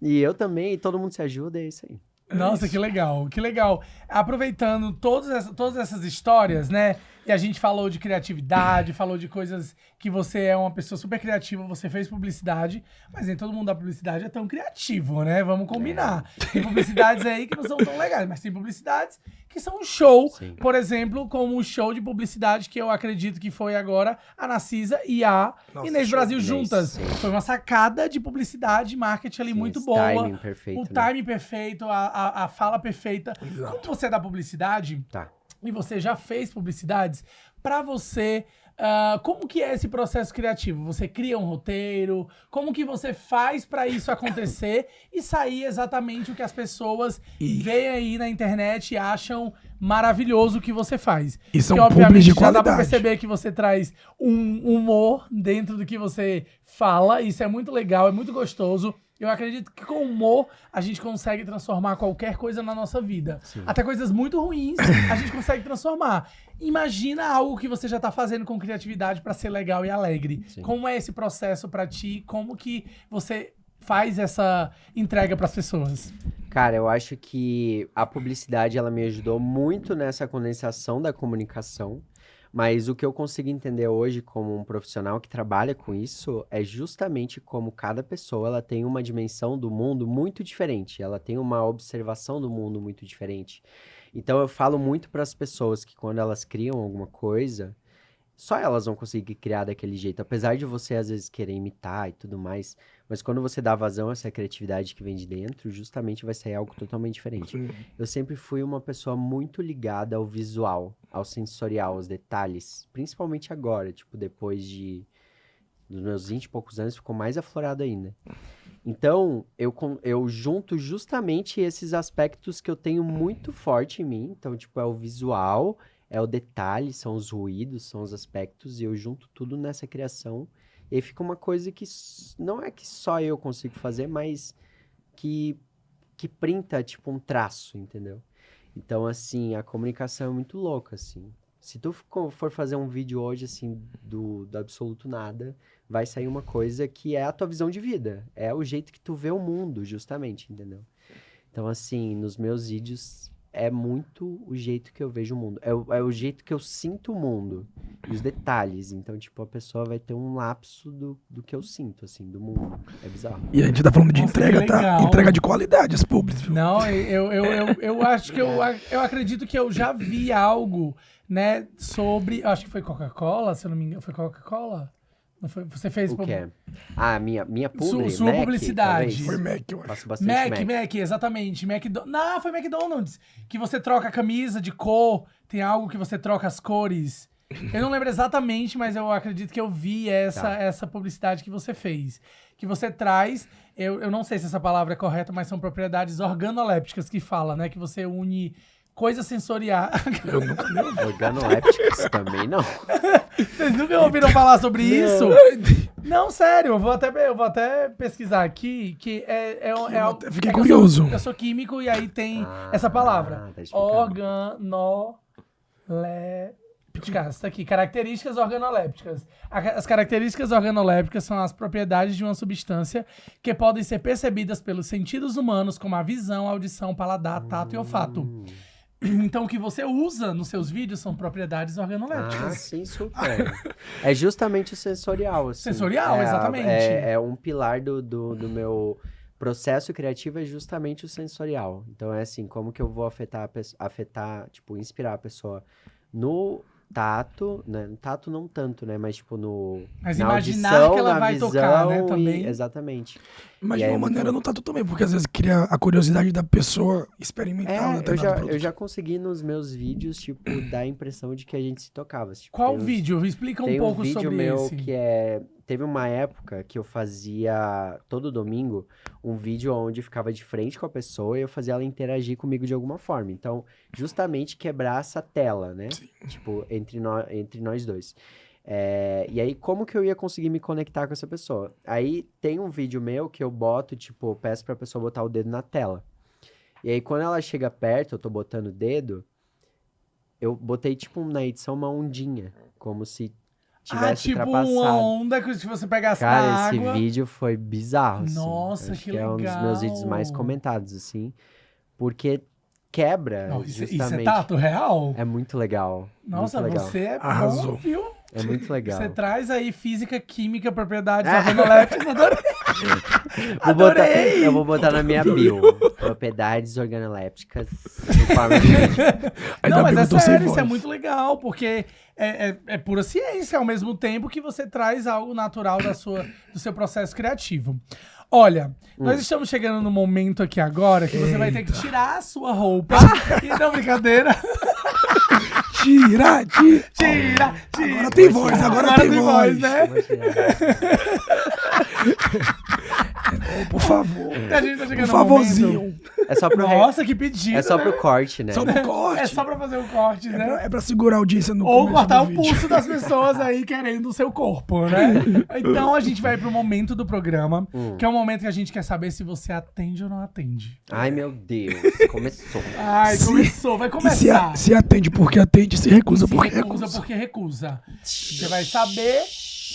e eu também, e todo mundo se ajuda, é isso aí. Nossa, que legal, que legal. Aproveitando todas essas histórias, né? E a gente falou de criatividade, falou de coisas que você é uma pessoa super criativa, você fez publicidade, mas nem todo mundo da publicidade é tão criativo, né? Vamos combinar. Tem publicidades aí que não são tão legais, mas tem publicidades que são um show. Sim. Por exemplo, como o show de publicidade que eu acredito que foi agora a Narcisa e a Inês Brasil juntas. Sim. Foi uma sacada de publicidade, marketing ali muito boa. Timing perfeito, O né? timing perfeito, a fala perfeita. Exato. Como você é da publicidade, Tá. e você já fez publicidades, pra você, como que é esse processo criativo? Você cria um roteiro? Como que você faz pra isso acontecer e sair exatamente o que as pessoas veem aí na internet e acham maravilhoso o que você faz? E são Porque, publis obviamente, de já dá pra qualidade. perceber que você traz um humor dentro do que você fala. Isso é muito legal, é muito gostoso. Eu acredito que com humor a gente consegue transformar qualquer coisa na nossa vida. Sim. Até coisas muito ruins a gente consegue transformar. Imagina algo que você já tá fazendo com criatividade pra ser legal e alegre. Sim. Como é esse processo pra ti? Como que você faz essa entrega pras pessoas? Cara, eu acho que a publicidade, ela me ajudou muito nessa condensação da comunicação, mas o que eu consigo entender hoje como um profissional que trabalha com isso é justamente como cada pessoa, ela tem uma dimensão do mundo muito diferente, ela tem uma observação do mundo muito diferente. Então eu falo muito para as pessoas que quando elas criam alguma coisa, só elas vão conseguir criar daquele jeito, apesar de você às vezes querer imitar e tudo mais, mas quando você dá vazão a essa criatividade que vem de dentro, justamente vai sair algo totalmente diferente. Eu sempre fui uma pessoa muito ligada ao visual, ao sensorial, aos detalhes, principalmente agora, tipo, depois dos meus 20 e poucos anos, ficou mais aflorado ainda. Então, eu junto justamente esses aspectos que eu tenho muito forte em mim, então, tipo, é o visual, é o detalhe, são os ruídos, são os aspectos, e eu junto tudo nessa criação. E aí fica uma coisa que não é que só eu consigo fazer, mas que printa, tipo, um traço, entendeu? Então, assim, a comunicação é muito louca, assim. Se tu for fazer um vídeo hoje, assim, do absoluto nada, vai sair uma coisa que é a tua visão de vida. É o jeito que tu vê o mundo, justamente, entendeu? Então, assim, nos meus vídeos... é muito o jeito que eu vejo o mundo. É o jeito que eu sinto o mundo. E os detalhes. Então, tipo, a pessoa vai ter um lapso do que eu sinto, assim, do mundo. É bizarro. E a gente tá falando de Nossa, entrega, que tá? legal. Entrega de qualidade, as publis, viu? Não, eu acho que eu acredito que eu já vi algo, né, sobre... Acho que foi Coca-Cola, se eu não me engano. Foi Coca-Cola? Não foi? Você fez... O que é? Ah, minha publi? Sua Mac, publicidade. talvez? Foi Mac, eu acho. Faço bastante Mac, exatamente. Não, foi McDonald's. Que você troca a camisa de cor, tem algo que você troca as cores. Eu não lembro exatamente, mas eu acredito que eu vi essa publicidade que você fez. Que você traz, eu não sei se essa palavra é correta, mas são propriedades organolépticas que fala, né? Que você une coisas sensoriais. Eu nunca nem ouvi. Organolépticos também não. Vocês nunca ouviram falar sobre isso? Não, sério, eu vou até pesquisar aqui, que é algo... Fiquei que curioso. Eu sou químico e aí tem essa palavra. Tá explicando. Organolépticas. Tá aqui, características organolépticas. As características organolépticas são as propriedades de uma substância que podem ser percebidas pelos sentidos humanos, como a visão, audição, paladar, tato e olfato. Então, o que você usa nos seus vídeos são propriedades Ah, organolépticas. sim, super. É justamente o sensorial, assim. Sensorial, exatamente. É um pilar do meu processo criativo, é justamente o sensorial. Então, é assim, como que eu vou afetar, tipo, inspirar a pessoa no tato, né? No tato não tanto, né? Mas, tipo, Mas na imaginar audição, que ela na vai visão tocar, né, e- também. Exatamente. Mas E de aí uma é muito maneira louco. no tatu também, porque às vezes cria a curiosidade da pessoa experimentar um Eu determinado já produto. consegui nos meus vídeos, tipo, dar a impressão de que a gente se tocava. Tipo, Qual tem uns- vídeo? Explica um Tem um pouco vídeo sobre meu esse. que é... Teve uma época que eu fazia, todo domingo, um vídeo onde eu ficava de frente com a pessoa e eu fazia ela interagir comigo de alguma forma. Então, justamente quebrar essa tela, né? Tipo, entre nós dois. E aí, como que eu ia conseguir me conectar com essa pessoa? Aí, tem um vídeo meu que eu boto, tipo, eu peço pra pessoa botar o dedo na tela. E aí, quando ela chega perto, eu tô botando o dedo, eu botei, tipo, na edição uma ondinha, como se tivesse tipo ultrapassado. uma onda que se você pegasse Cara, na esse água. vídeo foi bizarro, assim. Nossa, Acho que que é um dos meus vídeos mais legal. comentados, assim. Porque quebra, Não, isso é justamente. tato real? É muito legal. Nossa, muito legal. você é Arrasou. bom, viu? É muito legal. Você traz aí física, química, propriedades organolépticas. Adorei. Eu vou botar na minha bio. Propriedades organolépticas em forma de vídeo. Ainda Não, bem mas que é eu tô sem sério, isso é voz. muito legal, porque é pura ciência, ao mesmo tempo que você traz algo natural do seu processo criativo. Olha, nós estamos chegando no momento aqui agora que você vai ter que tirar a sua roupa. E não, brincadeira. Tira. Tira. Agora tem voz, agora tem voz. né? Vou tirar. Por favor. A gente tá Por chegando no favorzinho. momento. É só pro, Nossa, que pedido, é só né? pro corte, né? Só pro corte. É só pra fazer o corte, né? É pra segurar a audiência no Ou começo cortar do o vídeo. pulso das pessoas aí querendo o seu corpo, né? Então a gente vai pro momento do programa, que é o momento que a gente quer saber se você atende ou não atende. Ai, meu Deus. Começou. Ai, Se- começou, vai E começar. se atende porque atende, se recusa Se porque recusa recusa. porque recusa. Você vai saber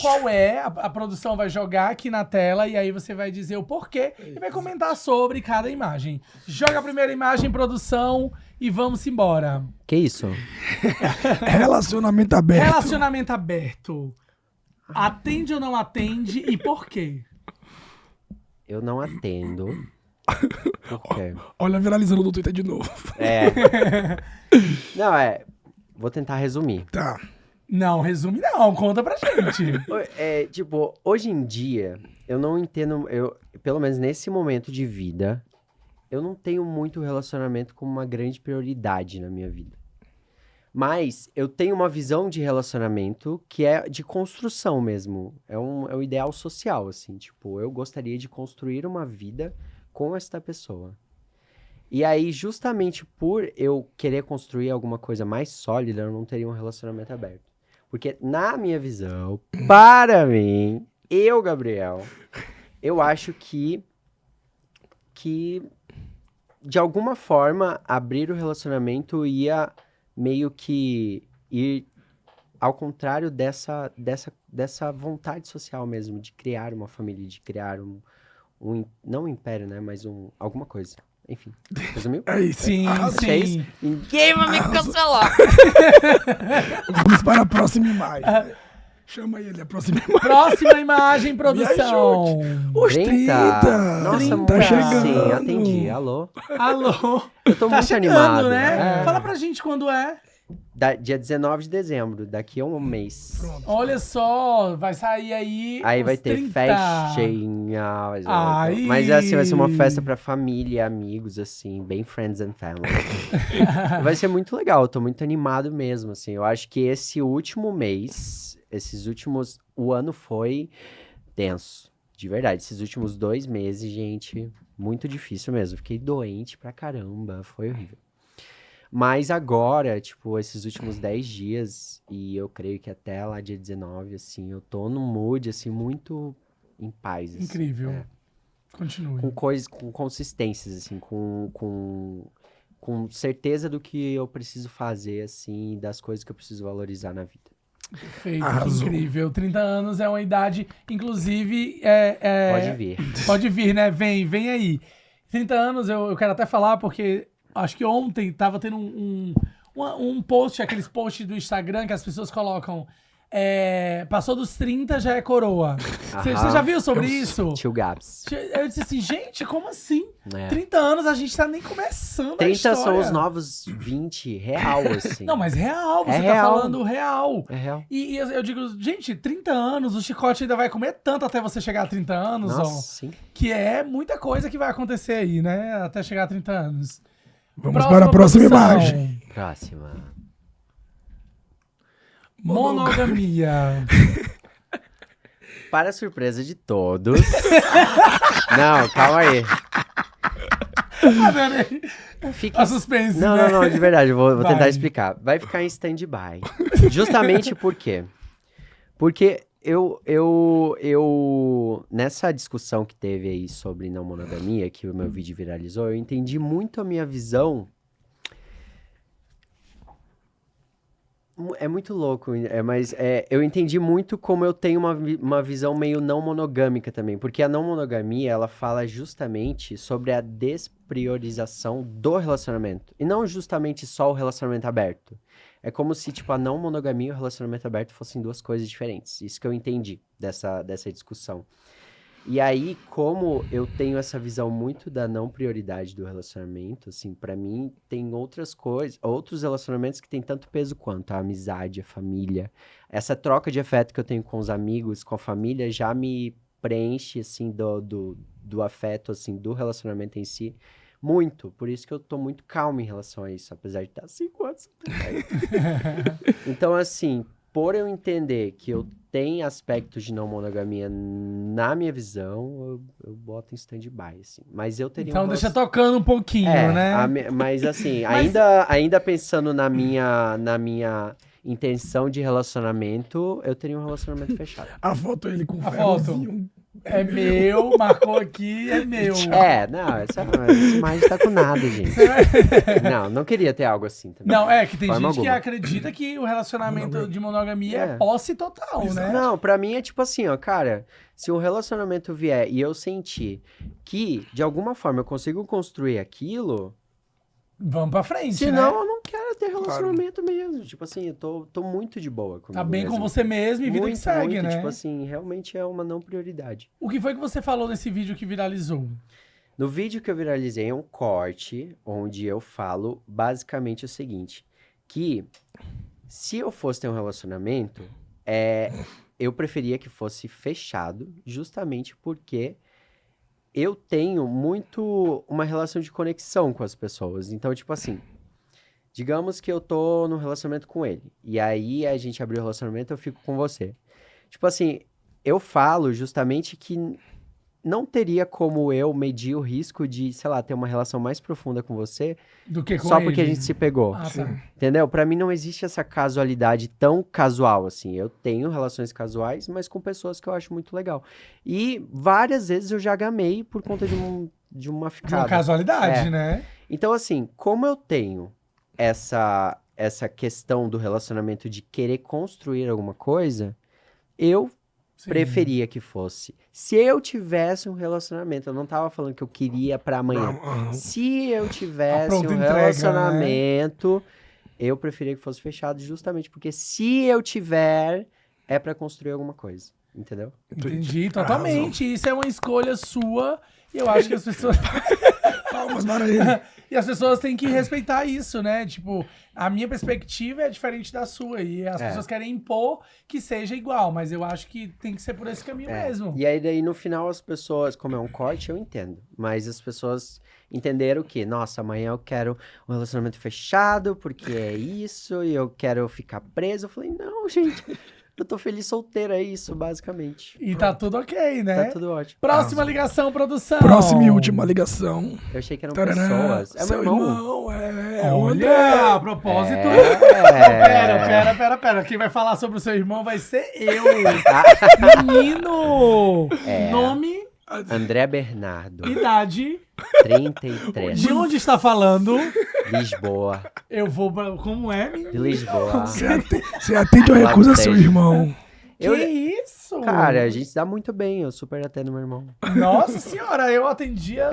qual é, a produção vai jogar aqui na tela e aí você vai dizer o porquê e vai comentar sobre cada imagem. Joga a primeira imagem, produção, e vamos embora. Que isso? Relacionamento aberto. Relacionamento aberto. Atende ou não atende e por quê? Eu não atendo. Por quê? Olha, viralizando no Twitter de novo. Não, vou tentar resumir. Tá. Não, resume não, conta pra gente. Tipo, hoje em dia, eu não entendo, pelo menos nesse momento de vida, eu não tenho muito relacionamento como uma grande prioridade na minha vida. Mas eu tenho uma visão de relacionamento que é de construção mesmo. É um ideal social, assim. Tipo, eu gostaria de construir uma vida com esta pessoa. E aí, justamente por eu querer construir alguma coisa mais sólida, eu não teria um relacionamento aberto. Porque, na minha visão, para mim, Gabriel, eu acho que de alguma forma, abrir o relacionamento ia meio que ir ao contrário dessa vontade social mesmo, de criar uma família, de criar não um império, né, mas alguma coisa. Enfim, resumiu? É isso. Sim, Achei sim. isso. Ninguém vai me cancelar. Vamos para a próxima imagem. Chama ele, a próxima imagem. Próxima imagem, produção. Os 30. Nossa, 30. muito Tá chegando. Sim, atendi. Alô? Alô? Eu tô Tá muito chegando, animado. né? Fala pra gente quando é. Dia 19 de dezembro, daqui a um mês. Pronto. Olha só, vai sair aí. Aí os vai ter 30. festinha. Ai. Mas assim, vai ser uma festa pra família, amigos, assim, bem friends and family. Vai ser muito legal, eu tô muito animado mesmo, assim. Eu acho que esse último mês, o ano foi tenso, de verdade. Esses últimos 2 meses, gente, muito difícil mesmo. Fiquei doente pra caramba, foi horrível. Mas agora, tipo, esses últimos 10 dias, e eu creio que até lá dia 19, assim, eu tô num mood, assim, muito em paz. Assim, Incrível. Continue. com coisas, com consistências, assim, com certeza do que eu preciso fazer, assim, das coisas que eu preciso valorizar na vida. Perfeito, que Arrasou. incrível. 30 anos é uma idade, inclusive... Pode vir. Pode vir, né? Vem aí. 30 anos, eu quero até falar porque Acho que ontem tava tendo um post, aqueles posts do Instagram que as pessoas colocam. Passou dos 30, já é coroa. Você já viu sobre isso? Tio Gabs. Eu disse assim, gente, como assim? É. 30 anos, a gente tá nem começando a 30 história. são os novos 20, real, assim. Não, mas real, você É tá real. falando real. É real. E eu digo, gente, 30 anos, o chicote ainda vai comer tanto até você chegar a 30 anos, Nossa, ó. sim. Que é muita coisa que vai acontecer aí, né? Até chegar a 30 anos. Vamos para a próxima produção. imagem. Próxima. Monogamia. Para a surpresa de todos. Não, calma aí. Adorei. Fique... A suspense, Não, né? não, de verdade, eu vou Vai. tentar explicar. Vai ficar em stand-by. Justamente por quê? Porque eu nessa discussão que teve aí sobre não monogamia, que o meu vídeo viralizou, eu entendi muito a minha visão. É muito louco, mas eu entendi muito como eu tenho uma visão meio não monogâmica também, porque a não monogamia, ela fala justamente sobre a despriorização do relacionamento, e não justamente só o relacionamento aberto. É como se, tipo, a não monogamia e o relacionamento aberto fossem duas coisas diferentes. Isso que eu entendi dessa discussão. E aí, como eu tenho essa visão muito da não prioridade do relacionamento, assim, pra mim tem outras coisas, outros relacionamentos que têm tanto peso quanto a amizade, a família. Essa troca de afeto que eu tenho com os amigos, com a família, já me preenche, assim, do afeto, assim, do relacionamento em si, muito. Por isso que eu tô muito calmo em relação a isso, apesar de estar 5 anos. Então, assim, por eu entender que eu tenho aspectos de não monogamia na minha visão, eu boto em stand-by, assim. Mas eu teria Então deixa tocando um pouquinho, né? Mas assim, Mas- ainda pensando na minha intenção de relacionamento, eu teria um relacionamento fechado. A foto ele com A ferrozinho. É meu, marcou aqui, é meu. Não, essa imagem tá com nada, gente. Não queria ter algo assim também. Não, que tem Forma gente que alguma. acredita que o relacionamento de monogamia é É. posse total, né? Não, pra mim é tipo assim, ó, cara, se um relacionamento vier e eu sentir que, de alguma forma, eu consigo construir aquilo, Vamos pra frente, senão né? eu não quero ter relacionamento mesmo. Tipo assim, eu tô muito de boa comigo Tá bem com mesmo. você mesmo e vida muito, que segue, muito, né? tipo assim, realmente é uma não prioridade. O que foi que você falou nesse vídeo que viralizou? No vídeo que eu viralizei é um corte onde eu falo basicamente o seguinte, que se eu fosse ter um relacionamento, eu preferia que fosse fechado, justamente porque eu tenho muito uma relação de conexão com as pessoas. Então, tipo assim, digamos que eu tô num relacionamento com ele, e aí a gente abriu o relacionamento, eu fico com você. Tipo assim, eu falo justamente que não teria como eu medir o risco de, sei lá, ter uma relação mais profunda com você Do que com só ele? porque a gente se pegou. Ah, tá. Entendeu? Pra mim não existe essa casualidade tão casual assim. Eu tenho relações casuais, mas com pessoas que eu acho muito legal. E várias vezes eu já gamei por conta de uma De uma ficada. casualidade, É. né? Então, assim, como eu tenho essa questão do relacionamento de querer construir alguma coisa, eu Sim. preferia que fosse. Se eu tivesse um relacionamento, eu não tava falando que eu queria pra amanhã. Se eu tivesse pronta um entrega, né? relacionamento, eu preferia que fosse fechado justamente porque se eu tiver, é pra construir alguma coisa. Entendeu? Entendi, totalmente. Isso é uma escolha sua e eu acho que as pessoas... Palmas para ele. E as pessoas têm que respeitar isso, né? Tipo, a minha perspectiva é diferente da sua. E as pessoas querem impor que seja igual. Mas eu acho que tem que ser por esse caminho mesmo. E aí, daí, no final, as pessoas, como é um corte, eu entendo. Mas as pessoas entenderam que, nossa, amanhã eu quero um relacionamento fechado, porque é isso, e eu quero ficar preso. Eu falei, não, gente, eu tô feliz solteiro, é isso, basicamente. E tá tudo ok, né? Tá tudo ótimo. Próxima ligação, produção. Próxima e última ligação. Eu achei que eram Tarará. pessoas. É meu Seu irmão. o André. Olha, a propósito... É. Pera. Quem vai falar sobre o seu irmão vai ser eu. Ah. Menino! É. Nome, André Bernardo, idade, 33, de onde está falando. Lisboa, Eu vou pra... Como é, menino? de Lisboa. Você atende ou recusa seu irmão? Eu, Que isso? cara, a gente se dá muito bem, eu super atendo meu irmão. Nossa senhora, eu atendia...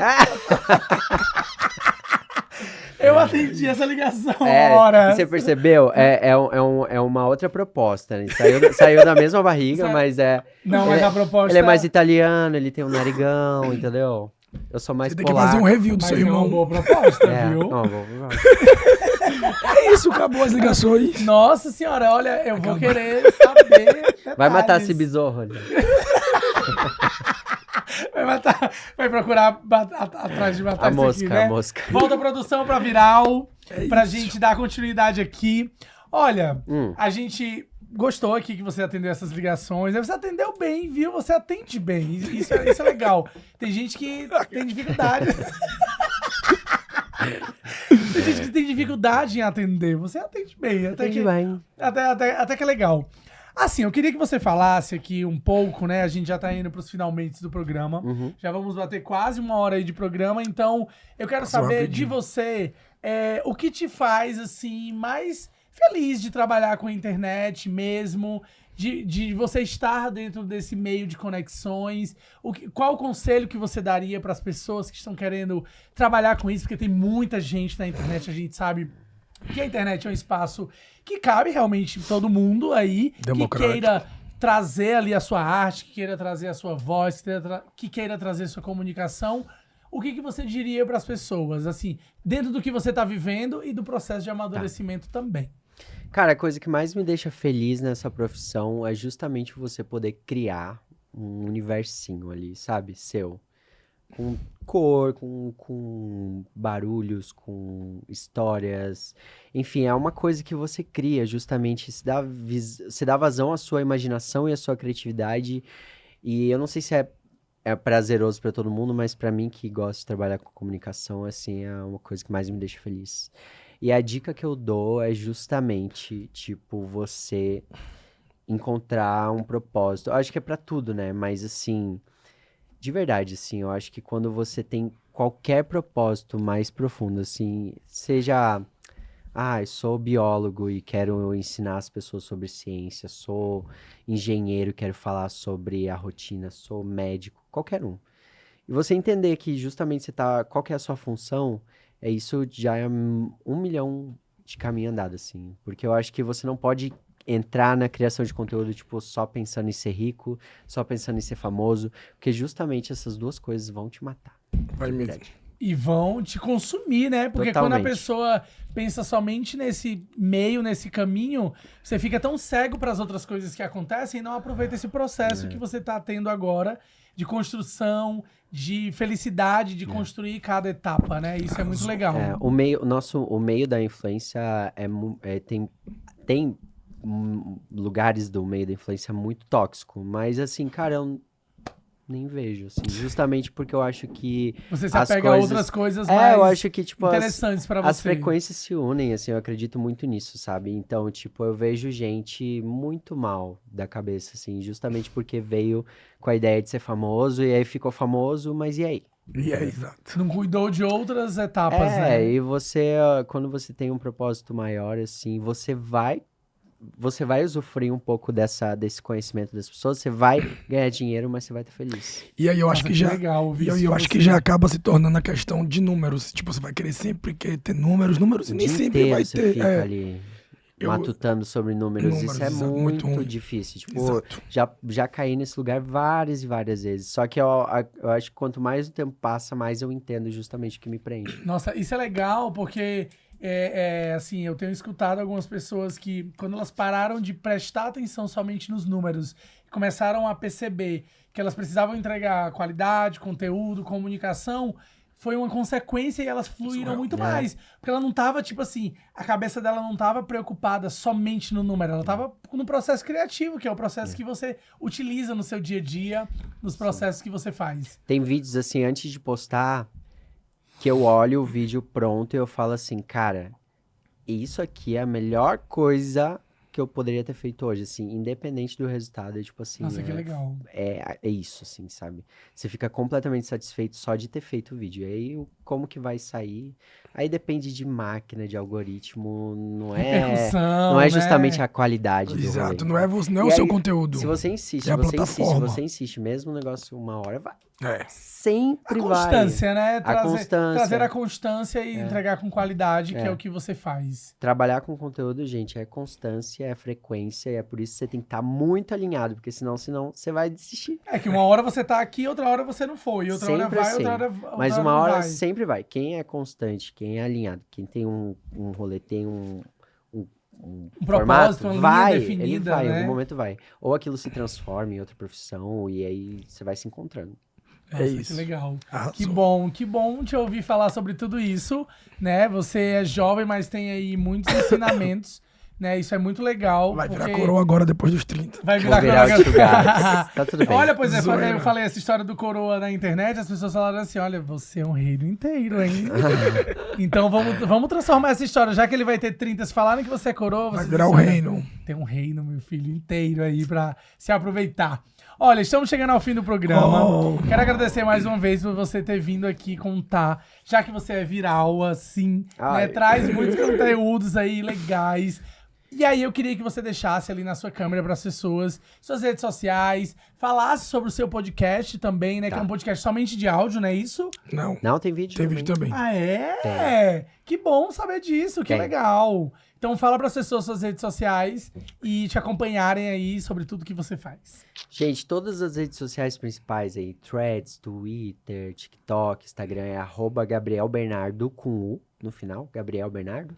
Eu atendi essa ligação É, horas. você percebeu? É uma outra proposta, né? Saiu da mesma barriga, mas é... Não, mas a proposta... Ele é mais italiano, ele tem um narigão, entendeu? Eu sou mais Você tem que polaco. fazer um review do Mas seu é uma irmão. boa proposta, É, viu? não, vou. É isso, acabou as ligações. Nossa senhora, olha, eu vou querer saber Vai matar detalhes. esse besouro, né? Vai procurar atrás de matar A isso mosca, aqui, né? a mosca. Volta a produção pra viral, pra isso. gente dar continuidade aqui. Olha, Hum. a gente gostou aqui que você atendeu essas ligações. Você atendeu bem, viu? Você atende bem. Isso é legal. Tem gente que tem dificuldade. Tem gente que tem dificuldade em atender. Você atende bem. Entendi bem. Até que é legal. Assim, eu queria que você falasse aqui um pouco, né? A gente já tá indo pros finalmente do programa. Uhum. Já vamos bater quase 1 hora aí de programa. Então, eu quero Passou saber rapidinho. de você o que te faz, assim, mais feliz de trabalhar com a internet mesmo, de você estar dentro desse meio de conexões. Qual o conselho que você daria para as pessoas que estão querendo trabalhar com isso? Porque tem muita gente na internet, a gente sabe que a internet é um espaço que cabe realmente todo mundo aí, que Democrático. queira trazer ali a sua arte, que queira trazer a sua voz, que queira trazer a sua comunicação. O que você diria para as pessoas, assim, dentro do que você está vivendo e do processo de amadurecimento também? Cara, a coisa que mais me deixa feliz nessa profissão é justamente você poder criar um universinho ali, sabe? Seu. Com cor, com barulhos, com histórias. Enfim, é uma coisa que você cria, justamente. Se dá vazão à sua imaginação e à sua criatividade. E eu não sei se é prazeroso pra todo mundo, mas pra mim que gosta de trabalhar com comunicação, assim, é uma coisa que mais me deixa feliz. E a dica que eu dou é justamente, tipo, você encontrar um propósito. Eu acho que é pra tudo, né? Mas, assim, de verdade, assim, eu acho que quando você tem qualquer propósito mais profundo, assim, seja... eu sou biólogo e quero ensinar as pessoas sobre ciência, sou engenheiro e quero falar sobre a rotina, sou médico, qualquer um. E você entender que justamente qual que é a sua função, isso já é 1 milhão de caminho andado, assim. Porque eu acho que você não pode entrar na criação de conteúdo, tipo, só pensando em ser rico, só pensando em ser famoso, porque justamente essas duas coisas vão te matar. Vai mesmo. Verdade. E vão te consumir, né? Porque quando a Totalmente. pessoa pensa somente nesse meio, nesse caminho, você fica tão cego para as outras coisas que acontecem e não aproveita esse processo que você tá tendo agora de construção, de felicidade, de construir cada etapa, né? Isso é muito legal. O meio da influência tem lugares do meio da influência muito tóxico, mas assim, cara, eu nem vejo, assim, justamente porque eu acho que Você se as apega a coisas- outras coisas mais eu acho que, tipo, interessantes pra as você. frequências se unem, assim, eu acredito muito nisso, sabe? Então, tipo, eu vejo gente muito mal da cabeça, assim, justamente porque veio com a ideia de ser famoso e aí ficou famoso, mas e aí? E é exato. Não cuidou de outras etapas, né? E você, quando você tem um propósito maior, assim, você vai usufruir um pouco desse conhecimento das pessoas, você vai ganhar dinheiro, mas você vai estar feliz. E aí eu acho Nossa, que já. legal ouvir E isso aí de eu acho que você. já acaba se tornando a questão de números. Tipo, você vai querer sempre ter números, e O nem dia sempre inteiro vai você ter. fica ali eu- matutando sobre números. Isso Números, é exato, muito muito ruim. difícil. Tipo, Exato. já caí nesse lugar várias e várias vezes. Só que eu acho que quanto mais o tempo passa, mais eu entendo justamente o que me prende. Nossa, isso é legal porque, assim, eu tenho escutado algumas pessoas que, quando elas pararam de prestar atenção somente nos números, começaram a perceber que elas precisavam entregar qualidade, conteúdo, comunicação, foi uma consequência e elas fluíram Surreal. muito mais. Porque ela não tava, tipo assim, a cabeça dela não tava preocupada somente no número, ela tava no processo criativo, que é o processo que você utiliza no seu dia a dia, nos processos que você faz. Tem vídeos assim, antes de postar, que eu olho o vídeo pronto e eu falo assim, cara, isso aqui é a melhor coisa que eu poderia ter feito hoje, assim, independente do resultado, tipo assim, Nossa, que legal. é isso, assim, sabe? Você fica completamente satisfeito só de ter feito o vídeo. E aí, como que vai sair? Aí depende de máquina, de algoritmo, não Repercussão, é né? justamente a qualidade do Exato. rolê. Não é, não é E o seu aí, conteúdo. Se você insiste, É a você insiste, plataforma. você insiste, mesmo o negócio uma hora É. Sempre A vai. constância, né? Constância. Trazer a constância e entregar com qualidade, que é o que você faz. Trabalhar com conteúdo, gente, é constância, é frequência, e é por isso que você tem que estar muito alinhado, porque senão você vai desistir. É que uma hora você tá aqui, outra hora você não foi. Outra hora Sempre vai, assim. outra Mas hora uma não hora vai. sempre vai. Quem é constante, quem é alinhado, quem tem um rolê, tem um propósito, formato, uma linha vai, definida, ele vai, em né? algum momento vai. Ou aquilo se transforma em outra profissão, e aí você vai se encontrando. Nossa, isso. Que legal. Arrasou. Que bom te ouvir falar sobre tudo isso, né? Você é jovem, mas tem aí muitos ensinamentos, né? Isso é muito legal. Vai virar porque- coroa agora depois dos 30. Vai Vou virar virar o coroa. Tio Gabs. Tá tudo bem. Olha, pois é, Zoeira. eu falei essa história do coroa na internet, as pessoas falaram assim, olha, você é um reino inteiro, hein? Então vamos transformar essa história, já que ele vai ter 30, se falarem que você é coroa, Vai você virar o diz, olha, reino. tem um reino, meu filho, inteiro aí pra se aproveitar. Olha, estamos chegando ao fim do programa. Oh. Quero agradecer mais uma vez por você ter vindo aqui contar, já que você é viral, assim, né? Ai. Traz muitos conteúdos aí legais. E aí eu queria que você deixasse ali na sua câmera para as pessoas, suas redes sociais, falasse sobre o seu podcast também, né? Tá. Que é um podcast somente de áudio, não é isso? Não, Não, tem vídeo tem também. vídeo também. Ah, é? Que bom saber disso, que Tem. legal. Então fala para as pessoas suas redes sociais e te acompanharem aí sobre tudo que você faz. Gente, todas as redes sociais principais aí, Threads, Twitter, TikTok, Instagram, é @GabrielBernardo com U no final, Gabriel Bernardo.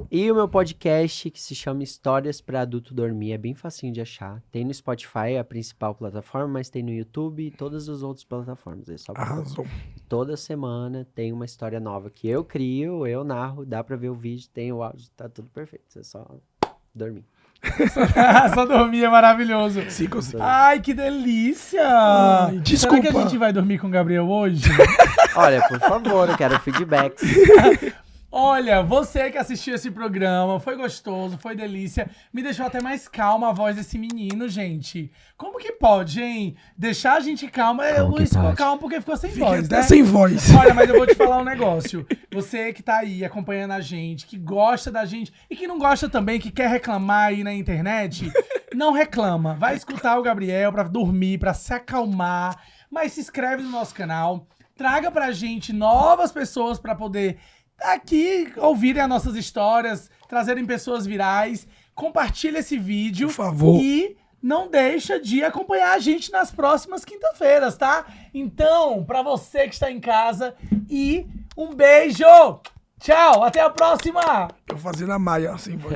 E o meu podcast, que se chama Histórias para Adulto Dormir, é bem facinho de achar. Tem no Spotify, a principal plataforma, mas tem no YouTube e todas as outras plataformas. É só procurar. Arrasou. Toda semana tem uma história nova que eu crio, eu narro, dá pra ver o vídeo, tem o áudio, tá tudo perfeito. É só dormir. Só dormir é maravilhoso. Sim, consegui. Ai, que delícia! Ai, Será desculpa. que a gente vai dormir com o Gabriel hoje? Olha, por favor, eu quero feedbacks. Olha, você que assistiu esse programa, foi gostoso, foi delícia. Me deixou até mais calma a voz desse menino, gente. Como que pode, hein? Deixar a gente calma. Como O que Luiz ficou pode? calmo porque ficou sem Fiquei voz, até né? sem voz. Olha, mas eu vou te falar um negócio. Você que tá aí acompanhando a gente, que gosta da gente e que não gosta também, que quer reclamar aí na internet, não reclama. Vai escutar o Gabriel pra dormir, pra se acalmar. Mas se inscreve no nosso canal. Traga pra gente novas pessoas pra poder aqui ouvirem as nossas histórias, trazerem pessoas virais. Compartilha esse vídeo. Por favor. E não deixa de acompanhar a gente nas próximas quinta-feiras, tá? Então, pra você que está em casa, e um beijo! Tchau, até a próxima! Tô fazendo a Maia sem voz.